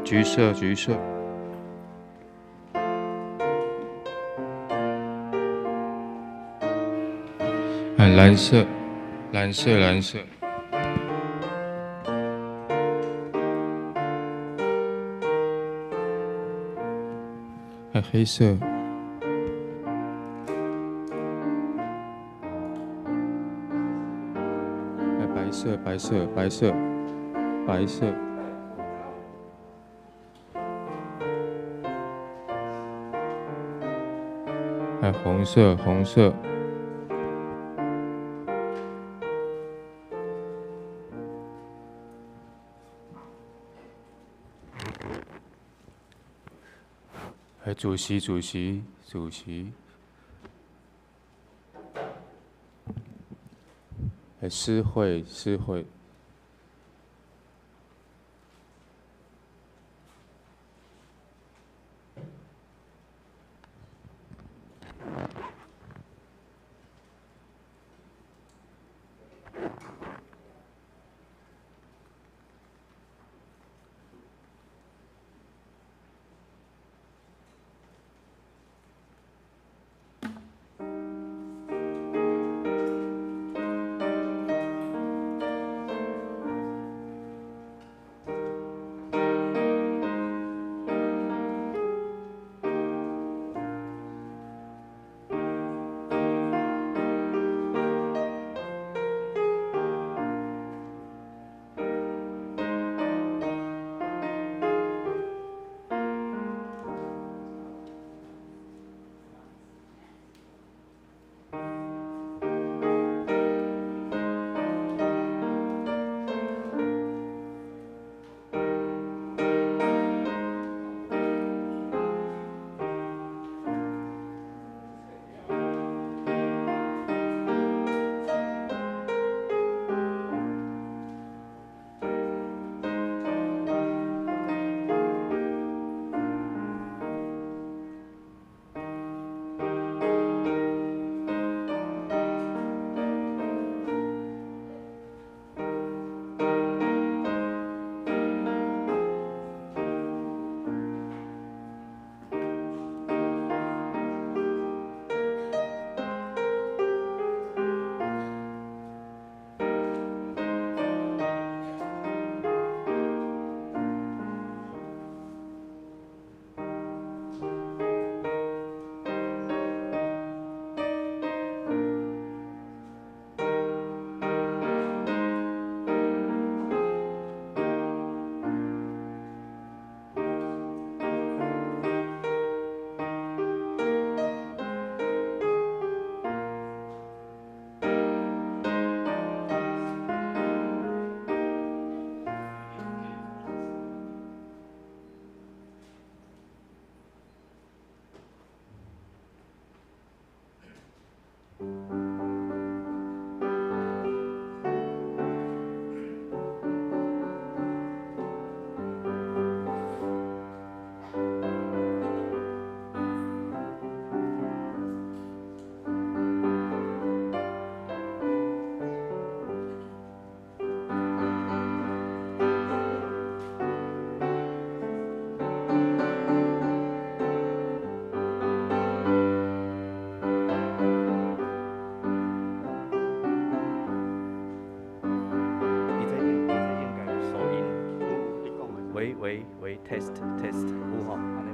橘色，橘色。蓝色，蓝色，蓝色。黑色。白色，白色，白色，白色。红色，红色。主席，主席，主席。诗会，诗会。喂 ，test test， 有吼，安尼有。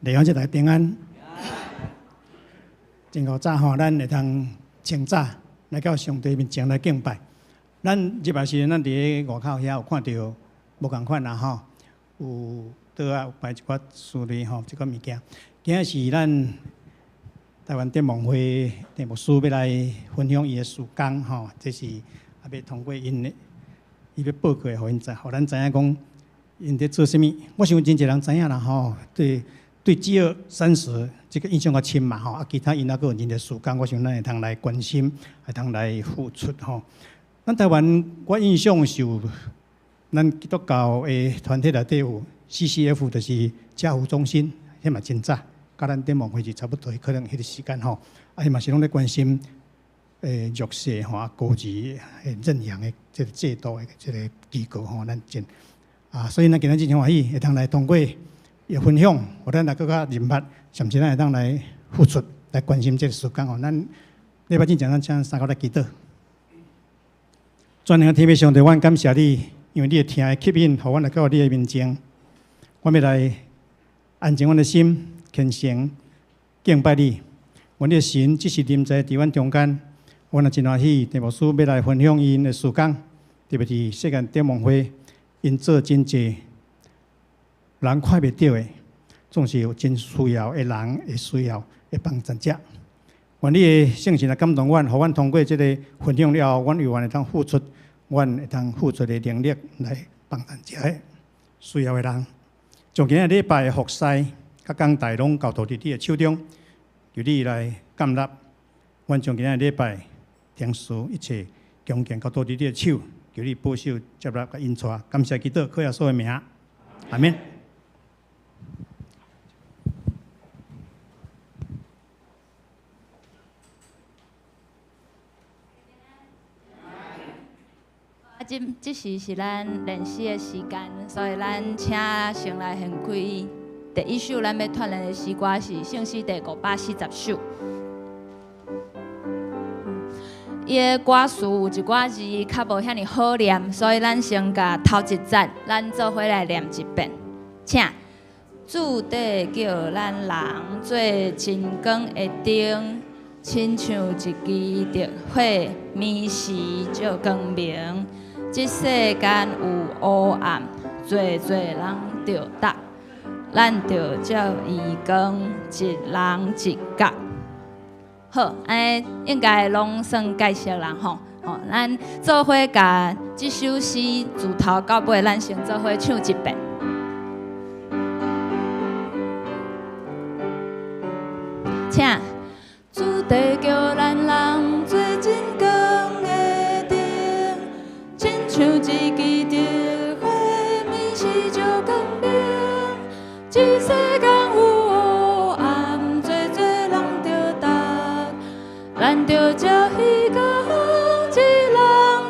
弟兄姊妹平安。真古早吼，咱会通清早来到上帝面前来敬拜。咱入来时，咱伫咧外口遐有看到无共款啦吼，有倒啊有摆一寡树类吼，一寡物件。今仔是咱台湾电梦会电牧师要来分享伊的事工吼，这是要通过因的，伊要报过，互因知，互咱知影讲。因伫做啥物？我想真侪人知影啦吼，对饥饿30这个印象较深嘛吼，啊其他因还佫有因的事工，我想咱会通来关心，会通来付出吼。咱台湾我印象是有咱基督教的团体内底有 CCF， 就是家福中心，迄嘛真早，甲咱电梦会是差不多，可能迄个时间吼，啊伊嘛是拢咧关心弱势吼、啊孤儿认养的这个制度的这个机构吼，咱真。所以咱今日真欢喜，会当来通过也分享，互咱来更加认捌，甚至咱会当来付出，来关心这个事工吼。咱礼拜真正咱请三个来祈祷。全能天父上帝，阮感谢你，因为你的听的吸引，互阮来到你的面前。我要来安静阮的心，虔诚敬拜你。阮的神只是临在伫阮中间，阮也真欢喜。地牧师要来分享因的事工，特别是世界电梦会。因做真济人看袂到的，总是有真需要的人会需要的帮助者。愿你的圣神来感动阮，互阮通过这个分享了后，阮有愿会当付出，阮会当付出的能力来帮助这个需要的人。从今日礼拜的服侍，甲讲台拢交托伫你的手中，由你来监纳。阮从今日礼拜天使一切恭敬交托伫你的手。求你保守接纳甲引带，感谢基督，靠耶稣的名，阿免。这时是咱练习的时间，所以咱请先来献开第一首咱要团练的诗歌是圣诗第540首。伊的歌词有一寡字较无遐尼好念，所以咱先甲头一节咱做伙来念一遍。请主地叫咱人做真光的灯，亲像一支着火，暝时照光明。这世间有黑暗，侪人着答，咱着照伊光，一人一角。好，安尼应该拢算介绍啦吼。咱做伙甲这首诗自头到尾，咱先做伙唱一遍。请，主地叫咱人做真光的灯，亲像一支着火，暝时照光明。这世间有黑暗，侪人着答，咱着照彼光，一人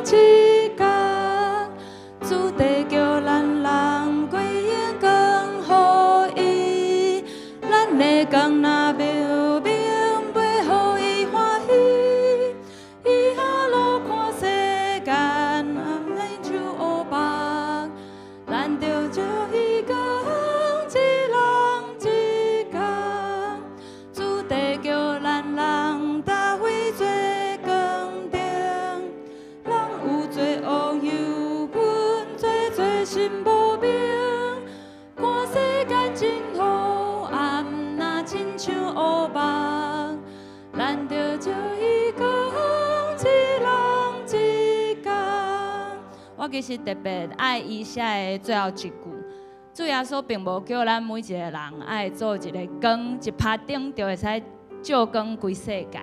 一角。主地叫咱人归因光予伊，咱的光若渺渺。我其实特别爱伊写的最后一句，主耶稣并无叫咱每一个人爱做一个光，一拍灯就会使照光规世界。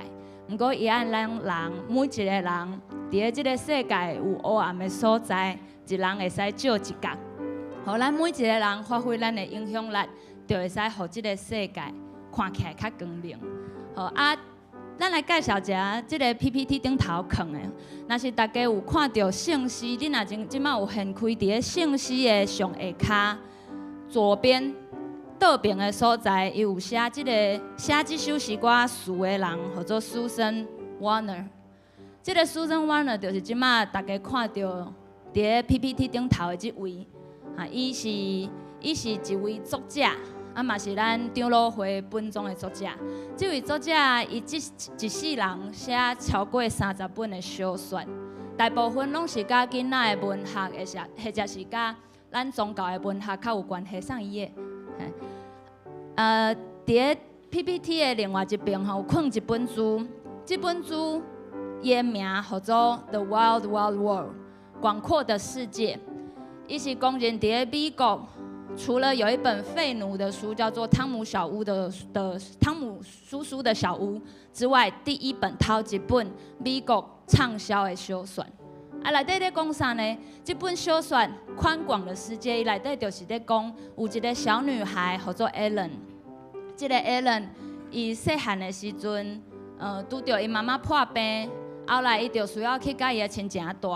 毋过伊按咱人每一个人，伫咧即个世界有黑暗的所在，一人会使照一角，互咱每一个人发挥咱的影响力，就会使互即个世界看起来较光明。好啊。咱来介绍一下即个 PPT 顶头放的，若是大家有看到圣诗，你若即摆有现开伫咧圣诗的上下骹左边倒边的所在，伊有写即首诗歌词的人，叫做 Susan Warner。即个 Susan Warner 就是即摆大家看到伫咧 PPT 顶头的即位，伊是一位作者。嘛是咱长老会本宗的作者。这位作者伊一世人写超过30本的小说，大部分拢是甲囡仔的文学，或者是甲咱宗教的文学较有关系。上一页，伫 PPT 的另外一边吼，有放一本书，这本书伊的名叫做《The Wild Wild World》，广阔的世界。伊是公认伫美国，除了有一本废奴的书叫做汤姆叔叔的小屋之外，第一本头一本美国畅销的小说。内底咧讲啥呢？这本小说《宽广的世界》内底就是咧讲有一个小女孩叫做 Ellen。这个 Ellen， 伊细汉的时阵，拄着伊妈妈破病，后来伊就需要去甲伊的亲情住，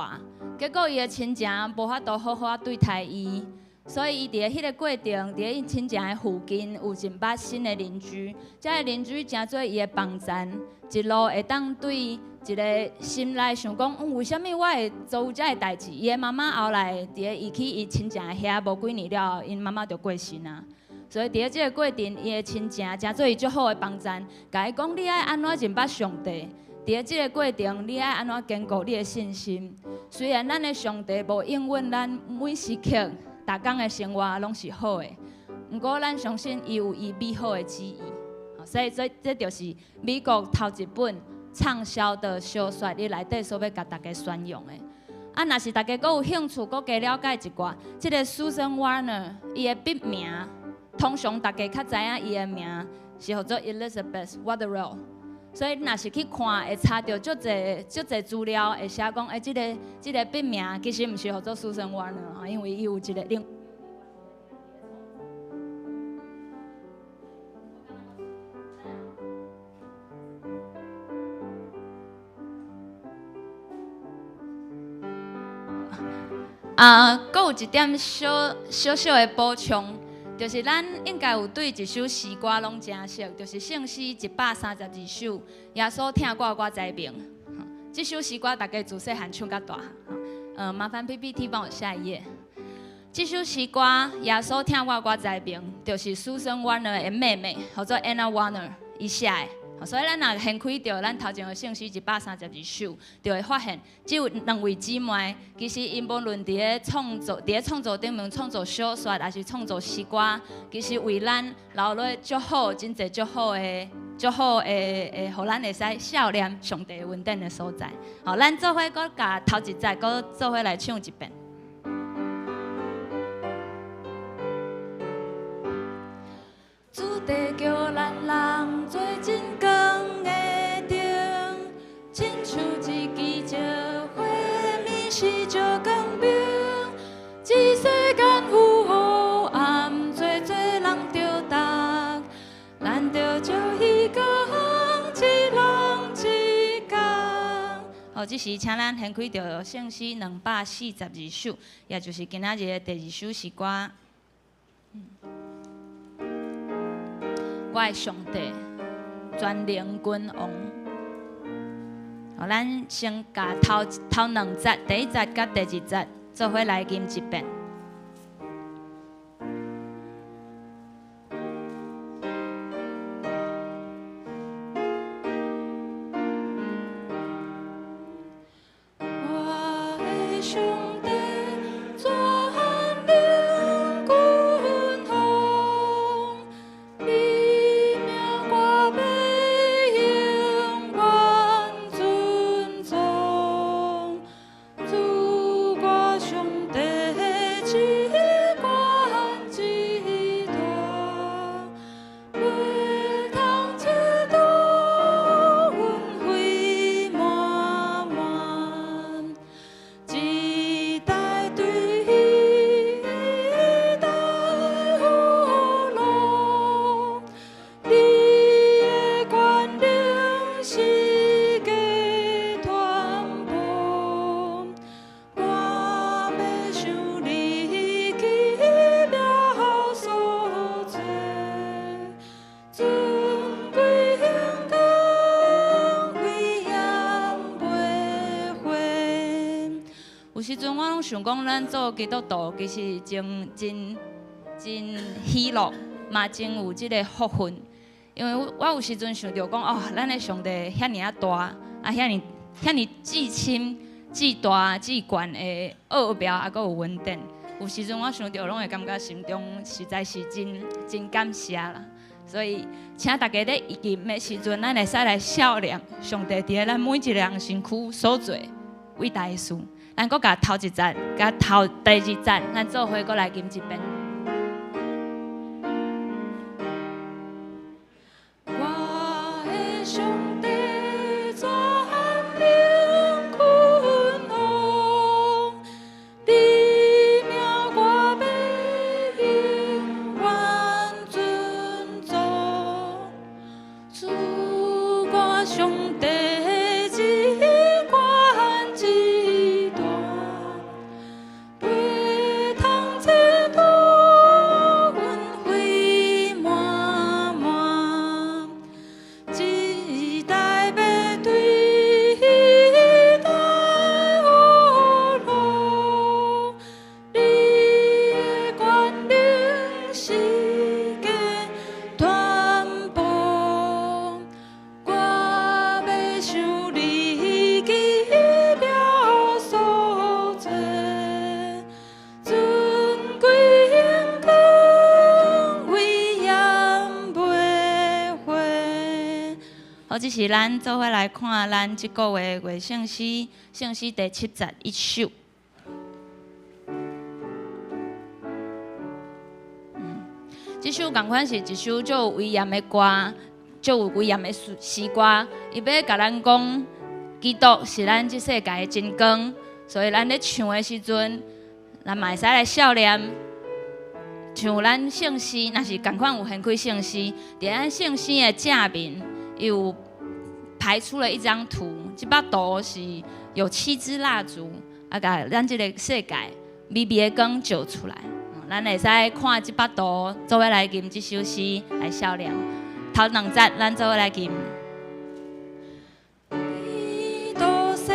结果伊的亲情无法度好好对待伊，所以伊伫迄个过程，伫伊亲情的附近有一捌新的邻居，这个邻居成做伊的帮站，一路会当对一个心内想讲，为虾米我会做有这个代志？伊的妈妈后来伫伊去伊亲情的遐无几年了后，因妈妈就过身啊。所以伫即个过程，伊的亲情诚做伊足好的帮站，甲伊讲你爱安怎认捌上帝。伫即个过程，你爱安怎坚固你的信心。虽然咱的上帝无应允咱每时刻、逐工的生活拢是好的，毋过咱相信伊有伊美好的旨意。所以这就是美国头一本畅销的小说，伊内底所要甲大家宣扬的。若是大家阁有兴趣，阁加了解一寡，即个 Susan Warner 伊的笔名。通常大家较知影伊的名是叫做 Elizabeth Waterell， 所以若是去看会查到足侪资料，会写讲即个笔名其实毋是叫做 Susan Warner， 因为伊有一个另。阁有一点小的补充。就是咱应该有对一首诗歌拢真熟，就是圣诗132首，耶稣听我知名。这首诗歌大家自细汉唱到大。麻烦 PPT 帮我下一页。这首诗歌耶稣听我知名，就是 Susan Warner 的妹妹，叫做 Anna Warner 伊写的。所以咱若掀开着咱头前的圣诗132首，就会发现只有2位姊妹，其实因无论伫咧创作顶面创作小说，还是创作诗歌，其实为咱留落足好、真侪足好的、互咱会使笑念上帝恩典的所在。好，咱做伙搁甲头一节搁做伙来唱一遍。主地叫咱人做真光的灯，亲像一支石火，面是照光明。这世间有黑暗，做人着担，咱着照彼光，一人一工。好，这是请咱掀开着圣诗242首，也就是今仔日的第2首诗歌。我的上帝，全能君王。好，咱先甲头2节，第1节甲第2节做伙来吟一遍。我的上帝，全能君王。有时阵我拢想讲，咱做基督徒其实真喜乐，嘛真有即个福分。因为我有时阵想着讲，哦，咱的上帝遐尔啊大，啊遐尔至深、至大、至悬的奥妙，啊，阁有稳定。有时阵我想着，拢会感觉心中实在是真感谢啦。所以，请大家咧念的时阵，咱会使来笑量上帝伫咱每一个人身躯所做伟大的事。咱阁甲头一站，甲头第二站，咱做伙阁来念一遍。我的上帝全能困候，你名我要永远尊重。主我上帝至关至大，陪同这路恩惠满满，一代要对待我路，你的权能世界全部。我要想你奇妙所做，尊贵荣光威严袂毁。好，这是咱做伙来看咱即个月月圣诗第71首。这首同款是一首足有威严的歌，足有威严的诗歌。伊要甲咱讲，基督是咱即世界的真光，所以咱咧唱的时阵，咱嘛会使来笑念，像咱圣诗，若是同款有献开圣诗，伫咱圣诗的正面，伊有排出了一张图，即幅图是有7支蜡烛，啊，甲咱即个世界微微的光照出来。咱会使看即幅图，做伙来吟即首诗来笑念。头2节，咱做伙来吟。伊度世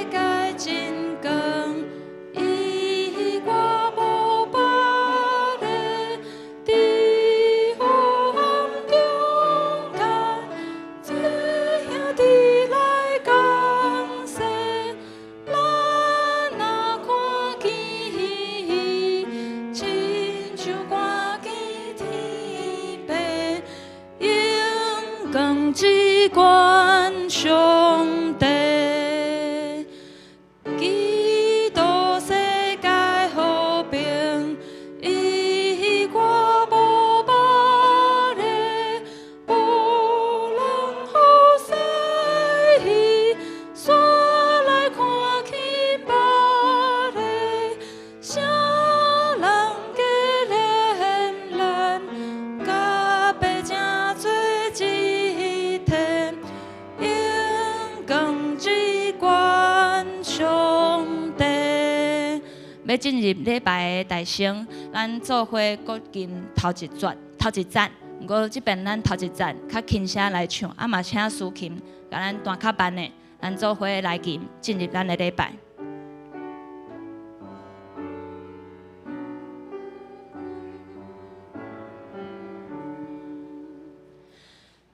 界真光，伊我无别个，伫黑暗中间，做兄弟来共事，咱若看见伊，亲像看见天边。光之冠上帝，基督世界和平，伊我无别个，无人好使伊，煞来看见别个，啥人给恋咱，甲白正做一体，永光之冠上帝。要进入礼拜的大声，咱做伙各吟头一节，毋过即边咱头一节较轻声来唱，啊嘛请司琴甲咱弹较慢的，咱做伙来吟，进入咱的礼拜。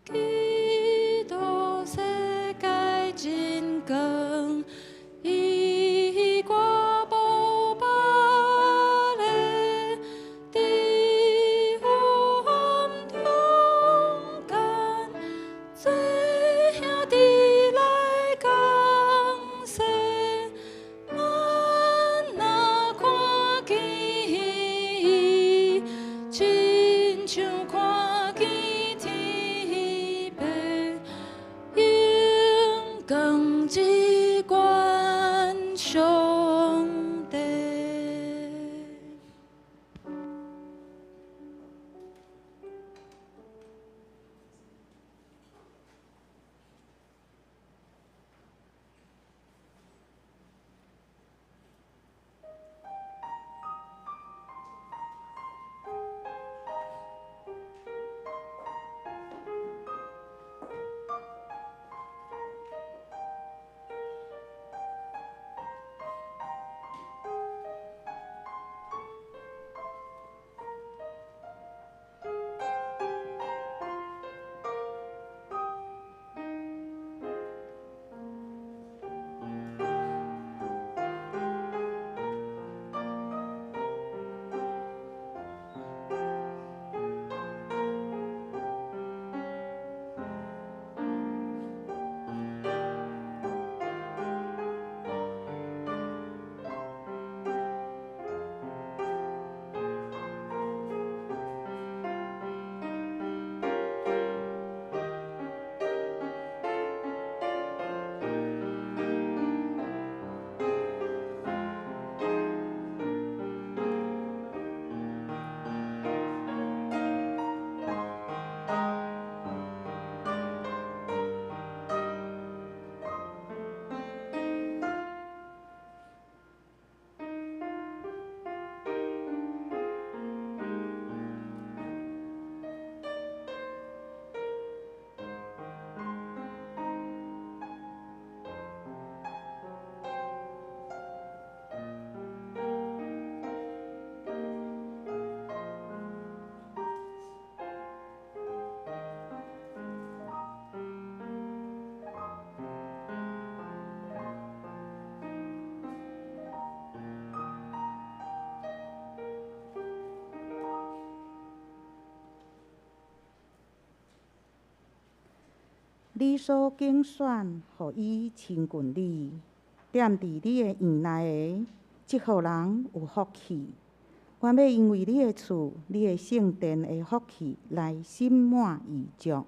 基督世界真光，伊我无别个，伫黑暗中间，做兄弟来共事，你所竞选，互伊亲近你，踮伫你的院内的，即互人有福气。我要因为你的厝、你的圣殿的福气来心满意足。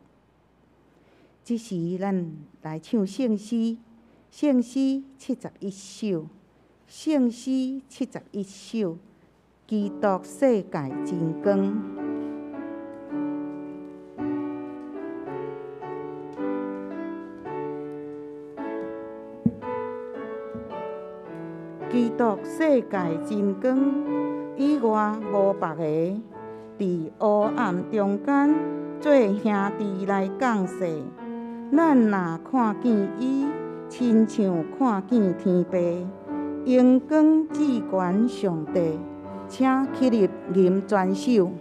即时，咱来唱圣诗，圣诗71首，圣诗71首，基督世界真光。基督世界真光，以外无别个。伫黑暗中间，做兄弟来共事。咱若看见伊，亲像看见天父。荣光至悬上帝，请起立吟全首。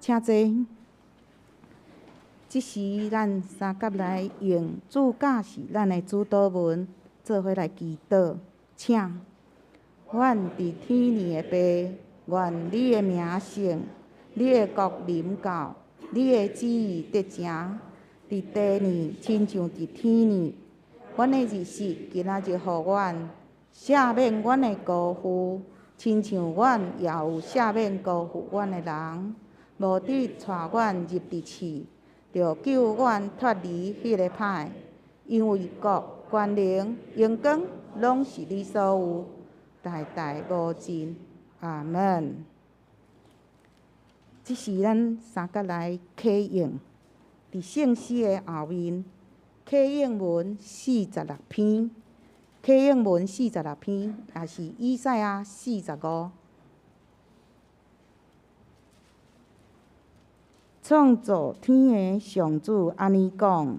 请坐。即时，咱三甲来用主教是咱的主祷文，做伙来祈祷。请，阮伫天里的爸，愿你的名圣，你的国临到，你的旨意得成，伫地里亲像伫天里。阮的日食今仔日互阮，赦免阮的辜负，亲像阮也有赦免辜负阮的人。无得带阮入地市，着救阮脱离迄个歹。因为国、权能、荣光，拢是你所有，代代无尽。阿门。即是咱三甲来启应，伫圣诗的后面，启应文46篇，启应文46篇，也是以赛亚45。创造天的上主安尼讲：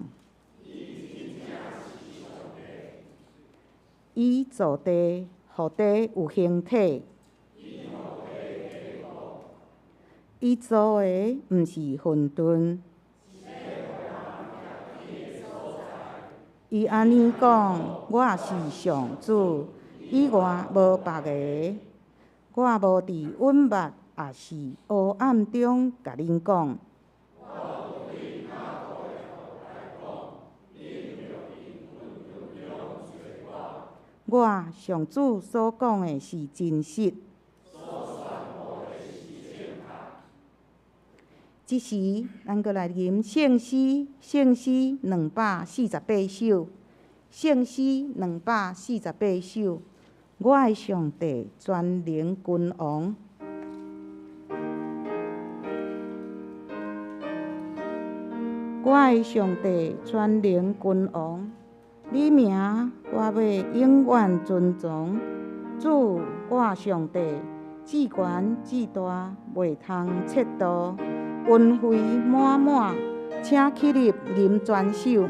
伊造地，互地有形体。伊造的毋是混沌。伊安尼讲：我是上主，以外无别个。我无伫隐密，也是黑暗中甲恁讲。我上主所讲的是真实。即时咱搁来吟圣诗248首，圣诗248首。我的上帝，全能君王。我的上帝，全能君王，你名我要永远尊崇。主，我上帝，至权至大，袂通测度，恩惠满满，请起立吟全首。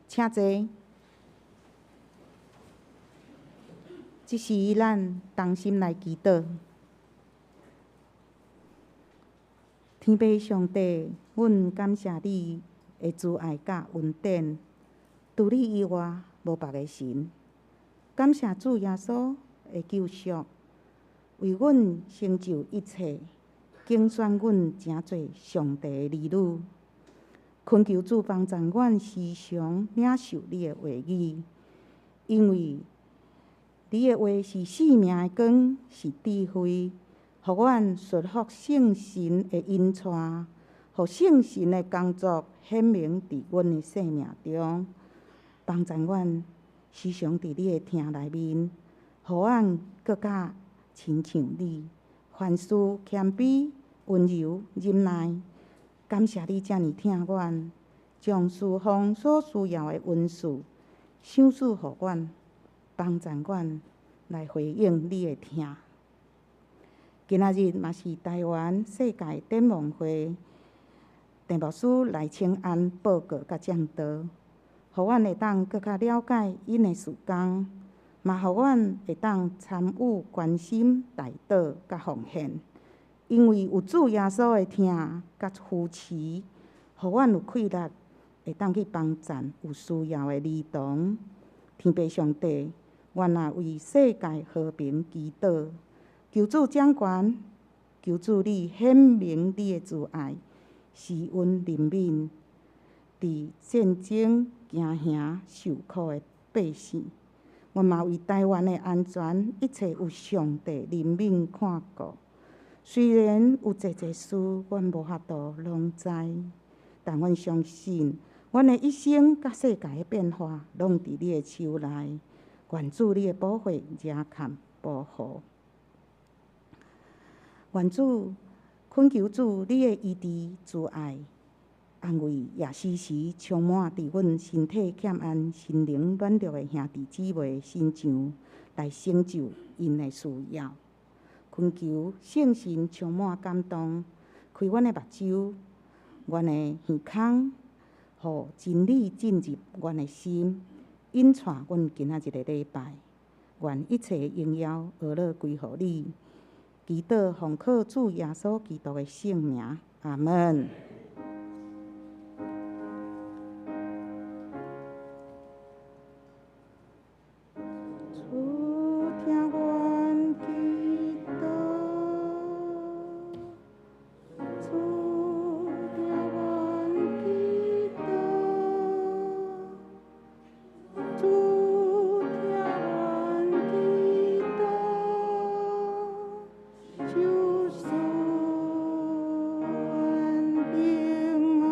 请坐。即时咱同心来祈祷。天父上帝，阮感谢你的慈爱甲恩典，除你以外无别个神。感谢主耶稣的救赎，为阮成就一切，竞选阮成做上帝的儿女。恳求主帮助阮时常领受你的话语，因为你的话是生命的光，是智慧，互阮顺服圣神的引带，互圣神的工作显明伫阮的生命中，帮助阮时常伫你的听内面，互阮更加亲像你，凡事谦卑、温柔、忍耐。感谢你遮尔疼阮，将侍奉所需要的恩赐赏赐互阮，帮助阮来回应你的听。今仔日嘛是台湾世界展望会题目师来请安报告甲讲道，互阮会当更加了解因的事工，嘛互阮会当参与关心代祷甲奉献。因为有主耶稣的听甲扶持，互阮有气力，会当去帮赞有需要的儿童。天父上帝，阮也为世界和平祈祷，求主掌权，求主你显明你的慈爱，施恩怜悯，伫战争惊吓受苦的百姓。阮嘛为台湾的安全，一切有上帝怜悯看顾。虽然有侪事，阮无法度拢知，但阮相信，阮的一生甲世界的变化，拢伫你的手内。愿主你的保护、遮看、保护。愿主恳求主你的医治、慈爱、安慰，也时时充满伫阮身体欠安、心灵软弱的兄弟姊妹身上，来成就因的需要。恳求圣神充满感动，开阮的目睭、阮的耳孔，互真理进入阮的心，引带阮今仔日的礼拜。愿一切荣耀、学乐归乎你。祈祷奉靠主耶稣基督的圣名，阿门。主听阮祈祷，主听阮祈祷，主听阮祈祷，就算平安。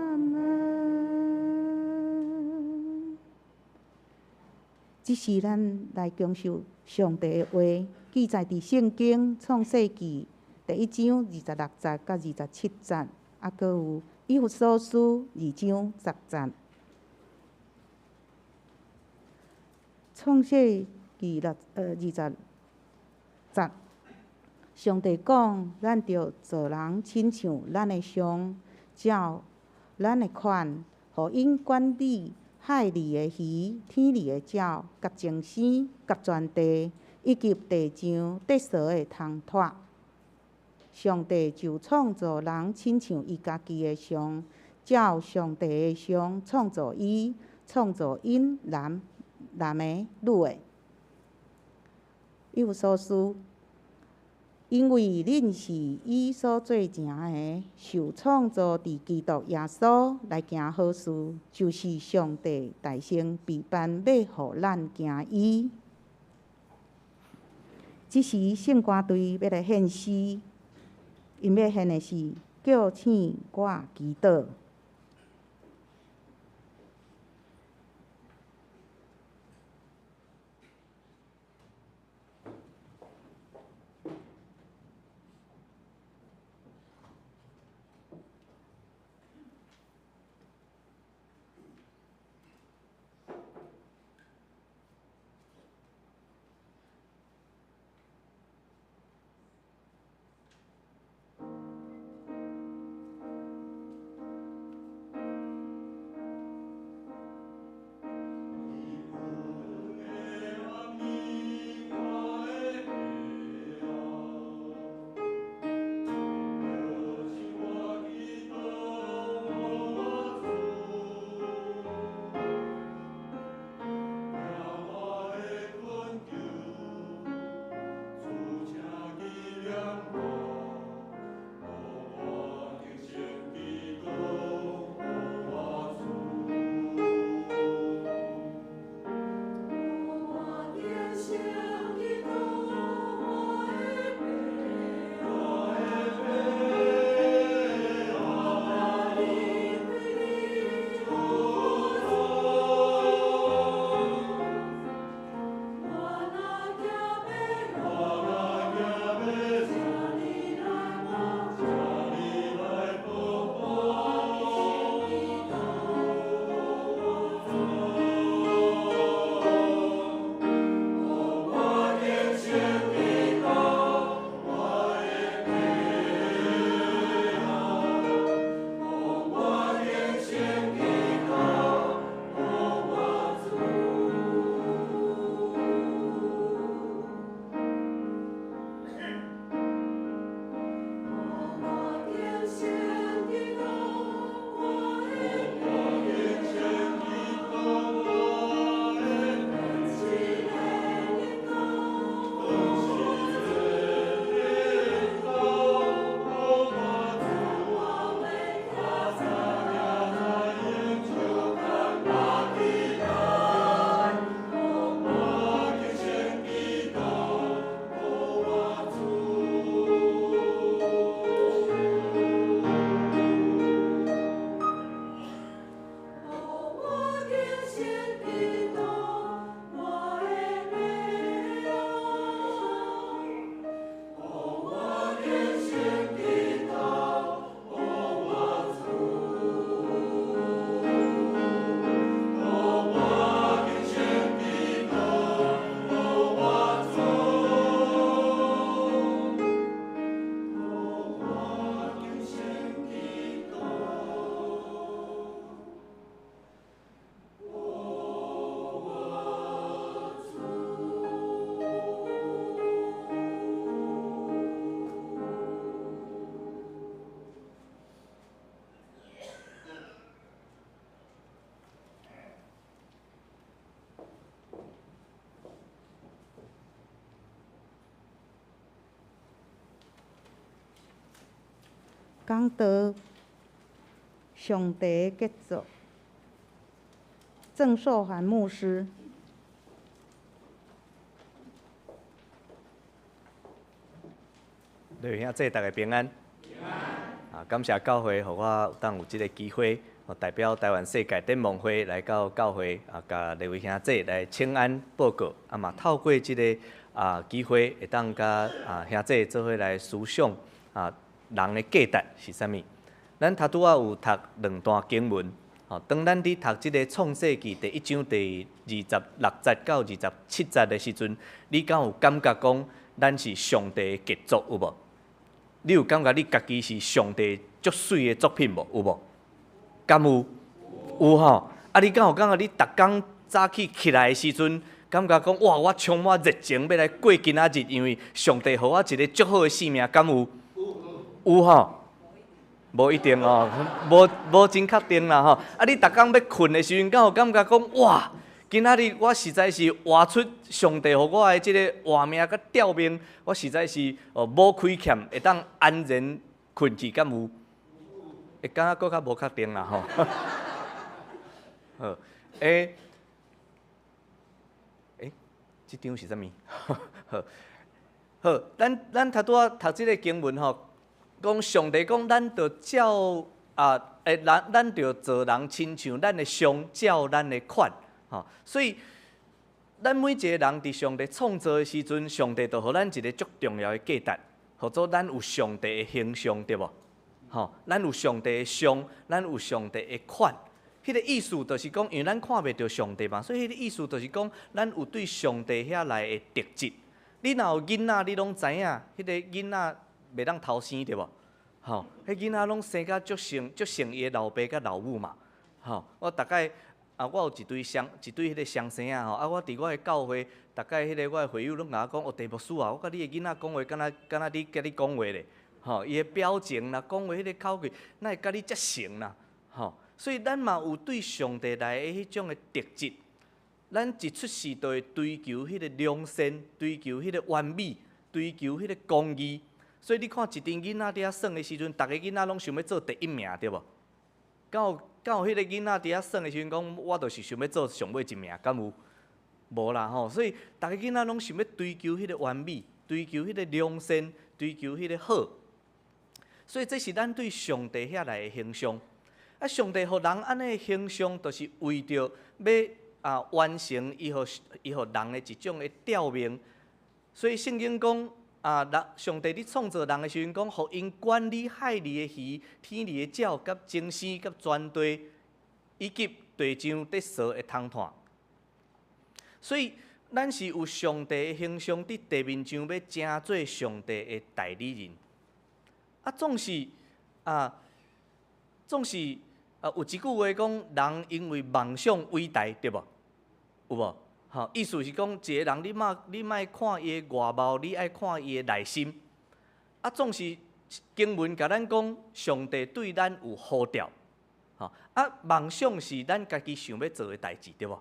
阿门。这是咱来恭受上帝的话，记载伫圣经创世纪第1章26节到27节，啊，搁有以弗所书2章10节。创世纪20节，上帝讲：咱着做人亲像咱的像，照咱的款，互因管理海里的鱼、天里的鸟、甲精星、甲全地，以及地上得sau的通托。上帝就创造人亲像伊家己的像，照上帝的像创造伊，创造因男的、女的。以弗所书，因为恁是伊所做成的，受创造伫基督耶稣来行好事，就是上帝大圣备办要互咱行伊。这时圣歌队要来献诗，因要献的是叫醒我祈祷。讲道上帝的杰作，郑寿涵牧师。弟兄姊大家平安。感谢教会，互我有当有即个机会，代表台湾世界展望会来到教会，甲各位兄姊来请安报告。嘛透过即个机会，会当甲兄姊做伙来思想人的价值是啥物？咱拄仔有读两段经文，当咱伫读即个创世纪第1章第26节到27节的时阵，你敢有感觉讲咱是上帝的杰作有无？你有感觉你家己是上帝足水的作品无？有无？敢有？有吼。你敢有感觉你逐工早起来的时阵，感觉讲哇，我充满热情要来过今仔日，因为上帝予我一个足好的性命，敢有？有吼。无一定哦，无真确定啦吼。你逐工要困的时阵，敢有感觉讲哇？今仔日我实在是活出上帝予我的即个活命甲吊命，我实在是无亏欠，会当安然困去，敢有？会敢若搁较无确定啦吼。好，即张是啥物？好，咱拄拄读即个经文吼，讲上帝讲咱着照咱着做人亲像咱的相，照咱的款。所以，咱每一个人伫上帝创造的时阵，上帝就予咱一个足重要的价值，或者咱有上帝的形象，对无？咱有上帝的相，咱有上帝的款。迄个意思就是讲，因为咱看袂到上帝嘛，所以迄个意思就是讲，咱有对上帝遐来的特质。你若有囡仔，你拢知影，迄个囡仔袂当偷生，对无？迄囡仔拢生甲足像伊的老爸甲老母嘛。我大概。我有一对迄个双生啊吼，我伫我的教会，大概迄个我的会友拢甲我讲，地牧师啊，我甲你的囡仔讲话，敢若你甲你讲话咧，伊的表情啦，讲话迄个口气，哪会甲你遮像啦，所以咱嘛有对上帝来的迄种的特质，咱一出世就会追求迄个良善，追求迄个完美，追求迄个公义，所以你看一群囡仔伫遐耍的时阵，逐个囡仔拢想要做第一名，对无？敢有迄个囡仔伫遐耍的时阵讲，我就是想要做上尾一名，敢有？无啦吼，所以逐个囡仔拢想要追求迄个完美，追求迄个良善，追求迄个好。所以这是咱对上帝遐来的形象。上帝互人安尼的形象，就是为着要完成伊互人的一种的吊命。所以圣经讲。上帝伫创造人的时阵讲，互因管理海里的鱼、天里的鸟、甲精星、甲全地，以及地上得sau的通炭。所以，咱是有上帝的形象伫地面上，要成做上帝的代理人。总是有一句话讲，人因为梦想伟大，对无？有无？意思是讲，一个人你莫看伊的外貌，你爱看伊的内心。总是经文甲咱讲，上帝对咱有呼召。梦想是咱家己想要做的代志，对无？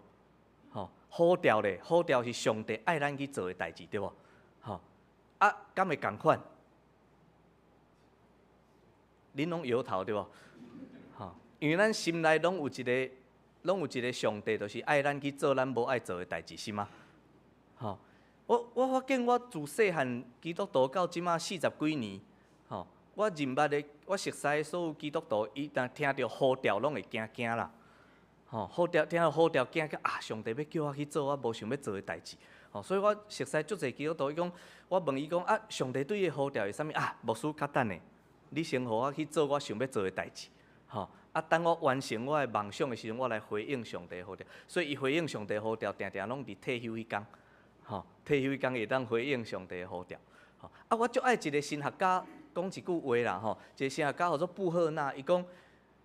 呼召咧，呼召是上帝爱咱去做的代志，对无？敢会共款？恁拢摇头对无？因为咱心内拢有一个上帝，就是爱咱去做咱无爱做的代志，是吗？我发现我自细汉基督徒到即马40几年，我认捌的，我熟悉的所有基督徒，伊若听到呼召，拢会惊啦。听到呼召惊上帝要叫我去做我无想要做的代志。所以我熟悉足侪基督徒，伊讲，我问伊讲上帝对伊呼召是啥物？牧师较等下，你先互我去做我想要做的代志。等我完成我的梦想的时阵，我来回应上帝的呼召。所以伊回应上帝的呼召，定定拢伫退休迄天，退休迄天会当回应上帝的呼召。我足爱一个神学家讲一句话啦，一个神学家叫做布赫纳，伊讲：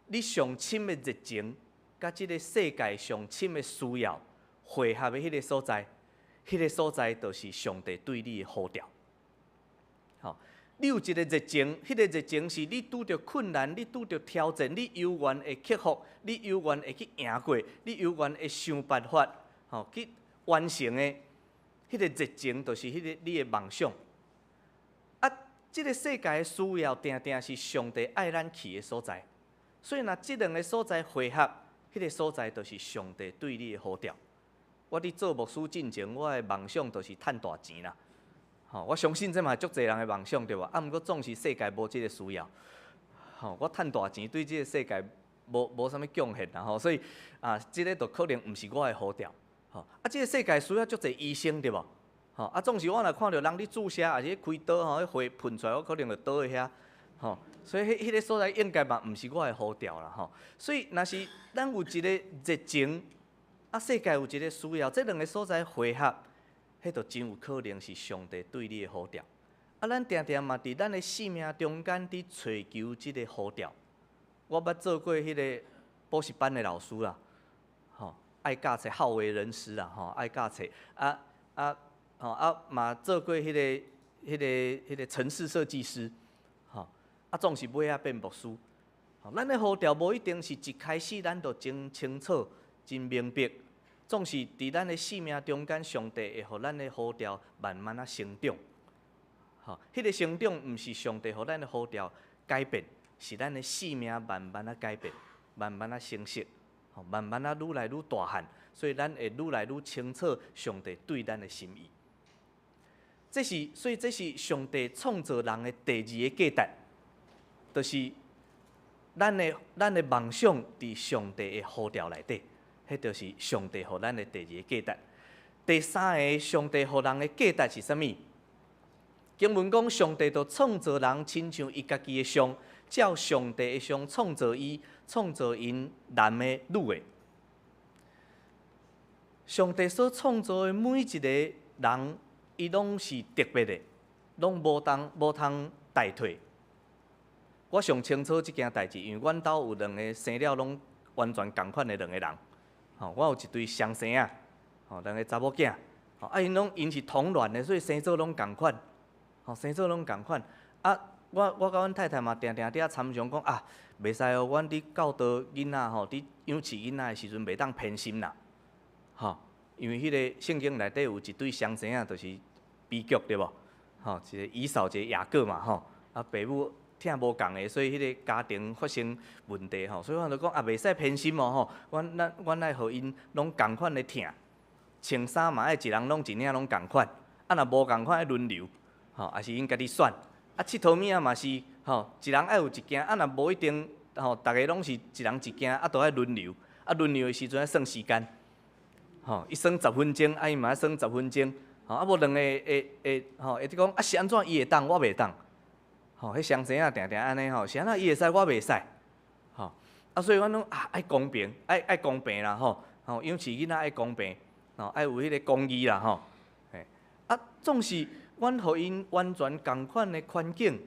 你上深的热情，甲即个世界上深的需要汇合的迄个所在，迄个所在就是上帝对你的呼召。你有一个热情，迄个热情是你拄着困难，你拄着挑战，你犹原会克服，你犹原会去赢过，你犹原会想办法，去完成的。迄个热情就是迄个你的梦想。即个世界的需要，定定是上帝爱咱去的所在。所以，若即两个所在汇合，迄个所在就是上帝对你的呼召。我伫做牧师进前，我的梦想就是趁大钱啦。我相信这嘛足侪人的梦想对吧？毋过总是世界无即个需要。我趁大钱对即个世界无啥物贡献啦。所以即个就可能毋是我的呼召。即个世界需要足侪医生对无？总是我若看到人伫注射，还是开刀迄血喷出来，我可能就倒在遐。所以迄个所在应该嘛毋是我的呼召啦。所以若是咱有一个热情，世界有一个需要，这两个所在汇合，迄就真有可能是上帝对你的呼召。咱定定嘛伫咱的生命中间伫找求即个呼召。我捌做过迄个补习班的老师啦，爱教册，好为人师啦，爱教册，嘛做过迄个城市设计师，总是尾仔变牧师。咱的呼召无一定是一开始咱就真清楚、真明白，总是伫咱的生命中间，上帝会互咱的呼召慢慢成长。迄个成长毋是上帝互咱的呼召改变，是咱的生命慢慢改变，慢慢成熟，慢慢愈来愈大汉，所以咱会愈来愈清楚上帝对咱的心意。所以这是上帝创造人的第二个价值，就是咱的梦想伫上帝的呼召内底，迄就是上帝互咱的第二个价值。第三个上帝互人的价值是啥物？经文讲，上帝就创造人亲像伊家己的像，照上帝的像创造伊，创造因男的、女的。上帝所创造的每一个人，伊拢是特别的，拢无通代替。我上清楚即件代志，因为阮兜有两个生了拢完全共款的两个人。我有一对双生啊，两个查某囝，因是同卵的，所以生做拢共款。生做拢共款，我甲阮太太嘛，定定伫参详讲袂使哦，阮伫教导囡仔伫养饲囡仔的时阵，袂当偏心啦，因为迄个圣经内底有一对双生就是悲剧对无？一个以扫，一个雅各嘛，爸母听无共的，所以迄个家庭发生问题所以我就讲袂使偏心哦阮爱互因拢共款的听，穿衫嘛爱一人拢一领拢共款，若无共款爱轮流。也是因家己选，佚佗物嘛是，一人爱有一件，若无一定，逐个拢是一人一件，都爱轮流，轮流的时阵爱算时间，伊算10分钟，伊嘛爱算10分钟，无两个会讲是安怎伊会当，我袂当，迄双生定定安尼是安怎伊会使，我袂使，所以阮拢爱公平，爱公平啦养饲囡仔爱公平，爱有迄个公义啦总是。阮互因完全共款的环境，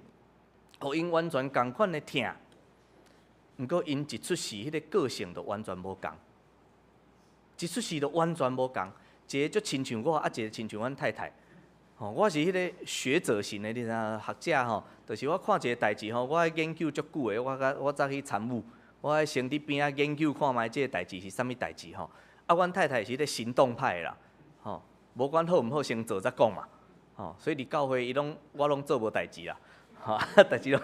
互因完全共款的听，毋过因一出世迄个个性就完全无共，一出世就完全无共。一个就亲像我，一个亲像阮太太。我是迄个学者型的，你知影学者就是我看一个代志我爱研究足久的，我早去参悟，我爱先伫边仔研究看觅即个代志是啥物代志阮太太是迄个行动派的啦，无管好毋好，先做再讲嘛。所以伫教会我拢做无代志啦，代志拢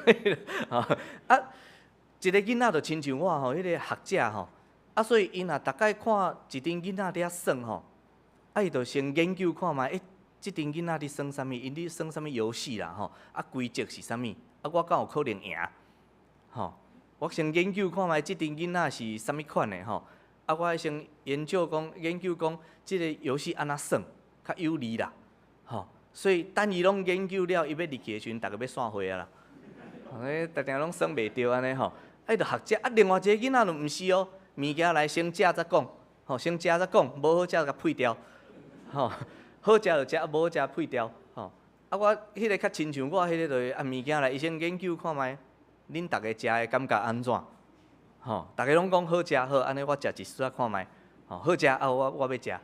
一个囡仔就亲像我迄个学者所以因大概看一阵囡仔伫遐耍伊就先研究看觅，即阵囡仔伫耍啥物，因伫耍啥物游戏啦规则是啥物，我敢有可能赢我先研究看觅即阵囡仔是啥物款的我先研究讲即个游戏安怎耍较有利啦所以等伊拢研究了，伊要入去的时阵，逐个要散伙啊啦。定定拢算袂着安尼伊就学者另外一个囡仔就毋是物件来先食再讲，先食再讲，无好食甲配掉，好食就食，无好食配掉，我迄个较亲像我迄个就是物件来，伊先研究看觅，恁逐个食的感觉安怎？逐个拢讲好食好，安尼我食一撮看觅，好食我要食，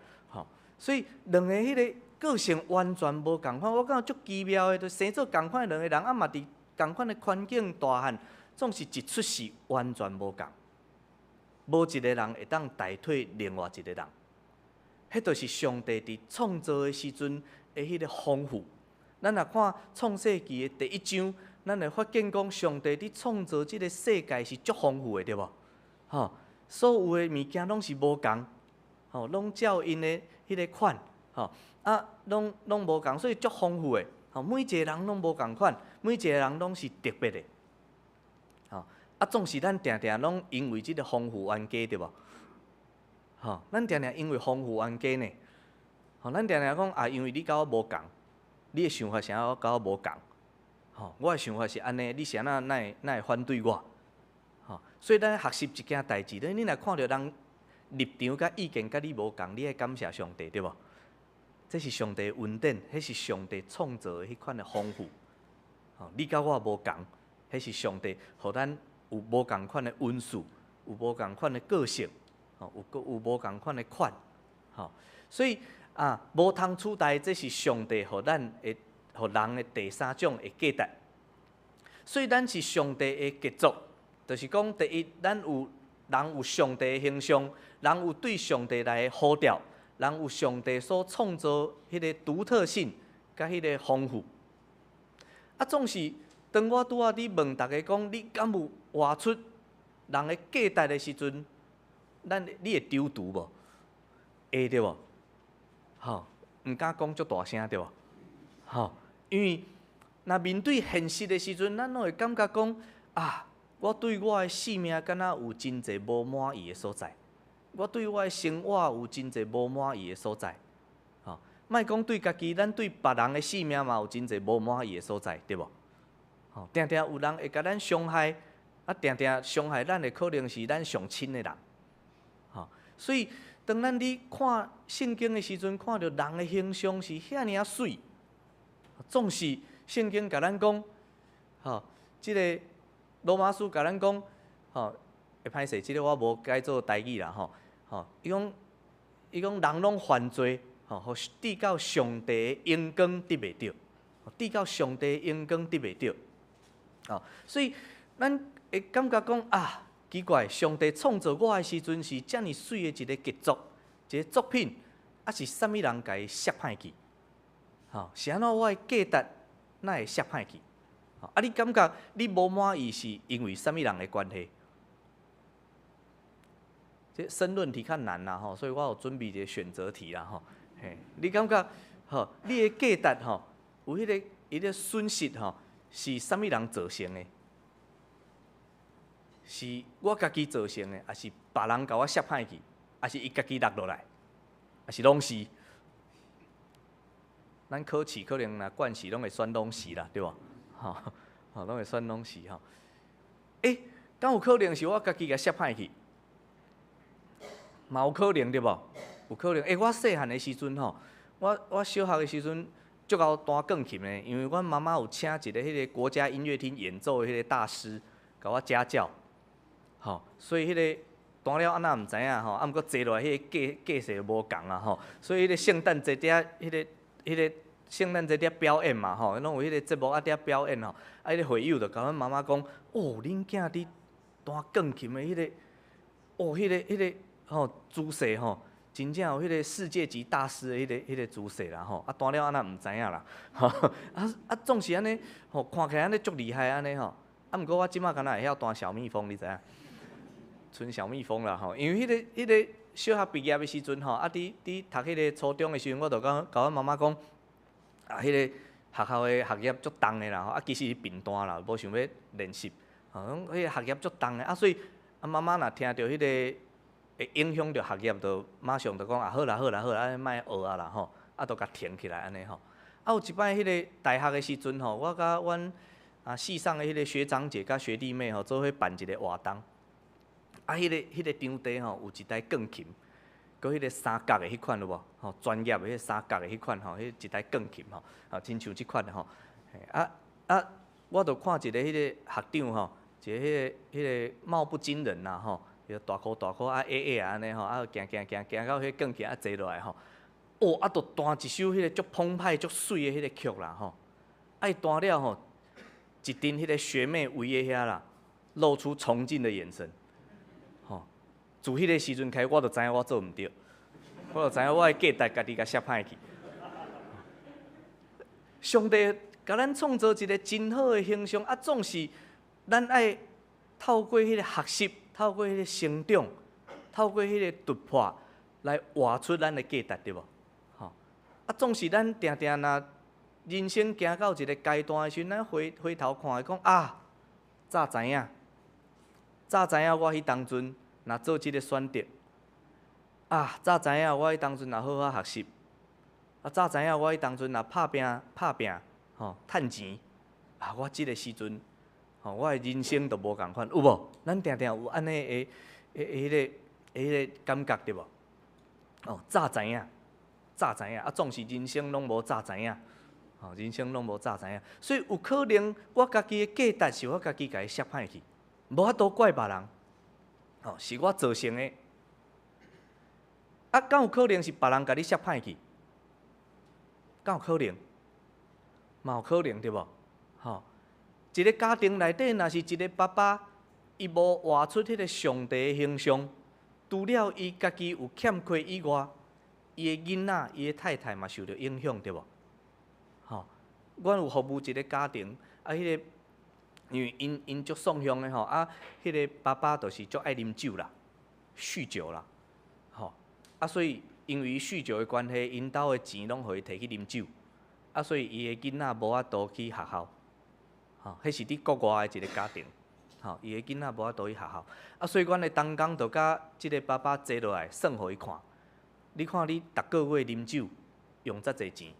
所以两个迄个。个性完全无共款，我感觉足奇妙的，就生做共款的两个人，嘛伫共款的环境大汉，总是一出世完全无共，无一个人会当代替另外一个人。迄就是上帝伫创造的时阵的迄个丰富，咱若看创世纪的第1章，咱会发现讲上帝伫创造即个世界是足丰富的，对无？吼，所有的物件拢是无共，吼，拢照因的迄个款，吼，拢无共，所以足丰富的，吼，每一个人拢无共款，每一个人拢是特别的，吼，总是咱定定拢因为即个丰富冤家，对无？吼，咱定定因为丰富冤家呢，吼，咱定定讲因为你甲我无共，你的想法啥我甲我无共，吼，我的想法是安尼，你是安那会反对我？吼，所以咱学习一件代志，你若看到人立场甲意见甲你无共，你爱感谢上帝，对无？这是上帝的恩典，迄是上帝创造的迄款的丰富。吼，你甲我无共，迄是上帝互咱有无共款的恩赐，有无共款的个性，吼，有无共款的款，吼，所以无通取代，这是上帝互咱的、互人的第3种的价值。所以咱是上帝的杰作。就是讲，第一，人有上帝的形象，人有对上帝来的呼召，人有上帝所创造迄个独特性，甲迄个丰富。总是当我拄仔伫问大家讲，你敢有画出人的价值的时阵，你会丢除无？会对无？吼，毋敢讲足大声对无？吼，因为若面对现实的时阵，咱拢会感觉讲我对我的性命敢若有真侪无满意的所在，我对我的生活有真侪无满意的所在，吼，莫讲对家己，咱对别人的性命嘛有真侪无满意的所在，对无？吼，定定有人会甲咱伤害，定定伤害咱的可能是咱上亲的人，吼，所以当咱伫看圣经的时阵，看到人的形象是遐尔水，总是圣经甲咱讲，吼，即个。罗马书甲咱讲，吼，会歹势，即个我无改做台语啦，吼，伊讲人拢犯罪，吼，互抵到上帝的荣光得袂着，抵到上帝的荣光得袂着，所以咱会感觉讲奇怪，上帝创造我的时阵是遮尔水的一个杰作，一个作品，是啥物人甲伊摔歹去？吼，是安怎我的价值哪会摔歹去？你感觉你无满意是因为啥物人的关系？这申论题较难啦吼，所以我有准备一个选择题啦吼。嘿，你感觉你的价值有迄个损失是啥物人造成的？是我家己造成的，还是别人甲我摔歹去？还是伊家己落落来？还是拢是？咱考试可能惯势拢会选拢是啦，对无？拢会选拢是吼。敢有可能是我家己甲摔歹去？嘛有可能对无？有可能。我细汉的时阵我小学的时阵足够弹钢琴的，因为阮妈妈有请一个迄个国家音乐厅演奏的迄个大师，甲我家教。所以迄个弹了安那毋知影毋过坐落来迄个架势无共啊所以迄个圣诞节遐迄个。圣诞节伫表演嘛拢有迄个节目伫表演迄个会友就甲阮妈妈讲，恁囝伫弹钢琴的迄个，迄个姿势真正有迄个世界级大师的迄个姿势啦弹了安那毋知影啦总是安尼看起来安尼足厉害安尼毋过我即马敢若会晓弹小蜜蜂，你知影？纯小蜜蜂啦因为迄个小学毕业的时阵伫读迄个初中的时阵，我就甲阮妈妈讲。迄个学校的学业足重的啦，其实是平淡啦，无想要练习，迄个学业足重的，所以妈妈若听到迄个会影响到学业，就马上就讲好啦，安尼莫学啊啦就甲停起来安尼有一摆迄个大学的时阵我甲阮系上的迄个学长姐甲学弟妹做伙办一个活动，迄个场地有一台钢琴。搁迄个三角的迄款有无？专业的迄三角的迄款迄一台钢琴亲像即款的我著看一个迄个学长一个迄个貌不惊人啦大箍矮安尼行到迄钢琴坐落来著弹一首迄个足澎湃足水的迄个曲啦伊弹了一阵迄个学妹围在遐啦，露出崇敬的眼神。自迄个时阵开始，我就知影我做毋对，我就知影我的价值家己甲摔歹去。上帝甲咱创造一个真好的形象，啊，总是咱爱透过迄个学习，透过迄个成长，透过迄个突破来活出咱的价值，对无？吼，啊，总是咱定定若人生行到一个阶段的时阵，咱回头看讲啊，早知影我迄当阵若做即个选择，啊，早知影我迄当阵若好好学习，啊，早知影我迄当阵若拍拼，吼，趁钱，啊，我即个时阵，吼，我的人生就无共款，有无？咱定定有安尼迄个感觉对无？哦，早知影，啊，总是人生拢无早知影。吼，人生拢无早知影，所以有可能我家己的价值是我家己家己摔歹去，无法度怪别人，吼，是我造成的。啊，敢有可能是别人家己摔歹去？敢有可能？嘛有可能对无？吼，一个家庭内底，若是一个爸爸，伊无活出迄个上帝的形象，除了伊家己有欠缺以外，伊的囡仔、伊的太太嘛受到影响，对无？吼，阮有服务一个家庭，啊，迄个因为因足丧向的吼，啊，迄个爸爸就是足爱啉酒啦，酗酒啦，吼，啊，所以因为伊酗酒的关系，因兜的钱拢互伊摕去啉酒，啊，所以伊的囡仔无法度去学校，吼，迄是伫国外的一个家庭，吼，伊的囡仔无法度去学校，啊，所以阮的同工就甲即个爸爸坐落来算互伊看，你看你逐个月啉酒用遮济钱。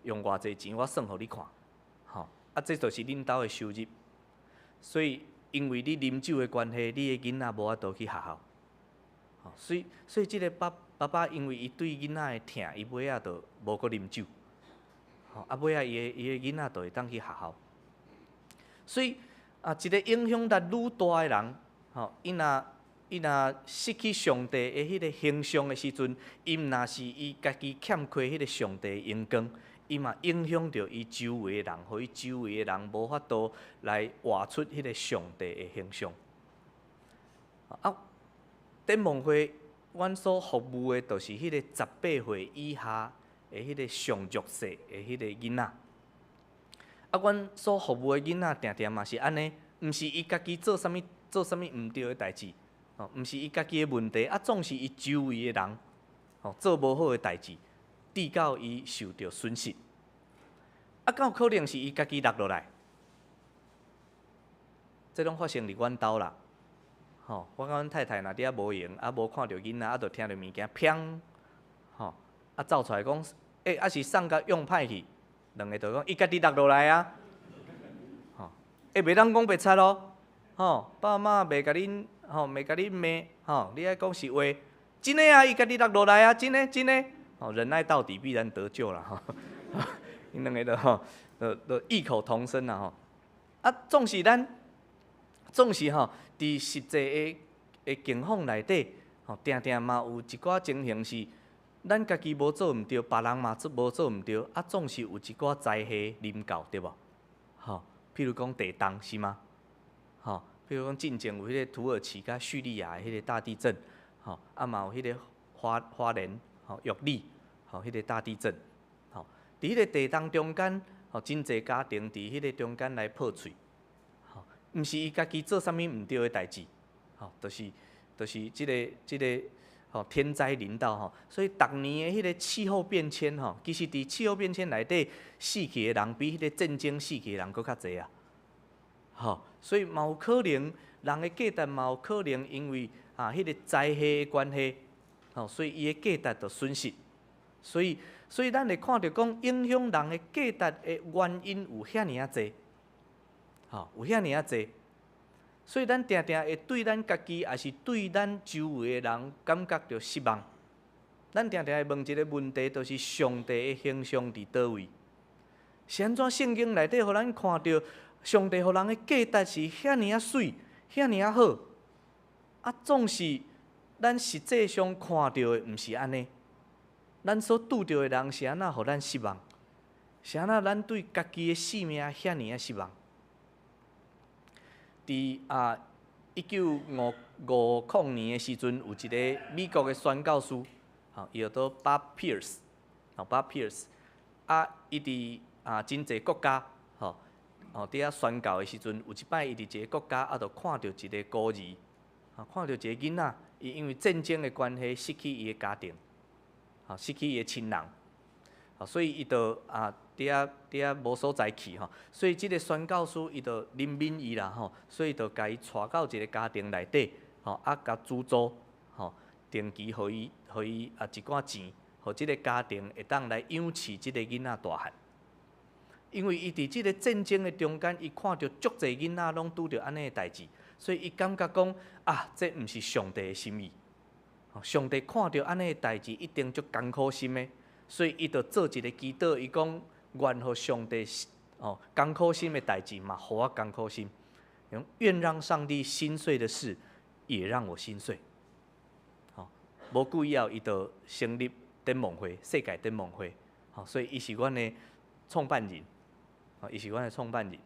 用偌济钱，我算互你看，吼，啊，这就是恁兜的收入。所以，因为你啉酒的关系，你的囡仔无法度去学校，吼，所以即个爸爸因为伊对囡仔的疼，伊尾仔就无搁啉酒，吼，啊，尾仔伊的囡仔就会当去学校。所以啊，一个影响力愈大的人，吼，伊若失去上帝的迄个形象的时阵，伊毋若是伊家己欠缺迄个上帝的阳光。伊嘛影响着伊周围的人，互伊周围的人无法度来活出迄个上帝的形象。啊，展望会，阮所服务的，就是迄个18岁以下的迄个上弱势的迄个囡仔。啊，阮所服务的囡仔，定定嘛是安尼，毋是伊家己做啥物毋对的代志，吼，毋是伊家己的问题，啊，总是伊周围的人，吼，做无好的代志。致到伊受到损失，啊，敢有可能是伊家己落落来？这拢发生伫阮兜啦，吼，我甲阮太太若伫遐无闲，啊无看到囡仔，啊，就听到物件砰，吼，啊走出来讲，啊是送甲用歹去，两个就讲伊家己落落来啊，吼，袂当讲白贼咯，吼，爸妈袂甲恁，吼，袂甲恁骂，吼，你爱讲实话，真诶啊，伊家己落落来啊，真诶。哦，忍耐到底必然得救啦！哈，因两个就吼，就异口同声啦！吼，啊，总是吼，伫实际的境况内底，吼，定定嘛有一寡情形是，咱家己无做毋对，别人嘛无做毋对，啊，总是有一寡灾害临到，对无？吼，譬如讲地动是吗？吼，譬如讲进前有迄个土耳其甲叙利亚的迄个大地震，吼，啊嘛有迄个花莲。吼，玉里，吼，迄个大地震，吼，伫迄个地动中间，吼，真侪家庭伫迄个中间来破碎，吼，毋是伊家己做啥物毋对的代志，吼，就是即个吼天灾临到吼，所以逐年的迄个气候变迁吼，其实伫气候变迁内底死去的人比迄个战争死去的人佫较侪啊，吼，所以嘛有可能人的价值嘛有可能因为迄个灾害的关系。吼，所以伊的价值就损失，所以咱会看到讲影响人的价值的原因有遐尔啊侪，吼，有遐尔啊侪，所以咱定定会对咱家己，也是对咱周围的人感觉到失望。咱定定会问一个问题，就是上帝的形象伫倒位？是安怎圣经内底互咱看到上帝互人的价值是遐尔啊水，遐尔啊好，啊总是。咱实际上看到的毋是安尼，咱所拄到的人是安那，互咱失望，是安那，咱对家己的性命遐尔啊失望。伫1950年的时阵，有一个美国的宣教师，吼，伊叫做Bob Pierce，啊，伊伫真侪国家，吼，伫遐宣教的时阵，有一摆伊伫一个国家，就看到一个孤儿，看到一个囡仔，伊因为战争的关系失去伊的家庭，失去伊的亲人，所以伊就伫遐无所在去吼，所以即个宣教师伊就怜悯伊啦吼，所以就甲伊带到一个家庭内底，甲资助，定期互伊一寡钱，互即个家庭会当来养饲即个囡仔大汉。因为伊伫即个战争的中间，伊看到足侪囡仔拢拄着安尼的代志，所以伊感觉讲这毋是上帝的心意。上帝看到安尼的代志，一定足艰苦心的，所以伊就做一个祈祷，伊讲愿互上帝艰苦心的代志嘛，互我艰苦心。愿让上帝心碎的事，也让我心碎。无久以后，伊就成立展望会，世界展望会。所以伊是阮的创办人。伊是阮的创办人，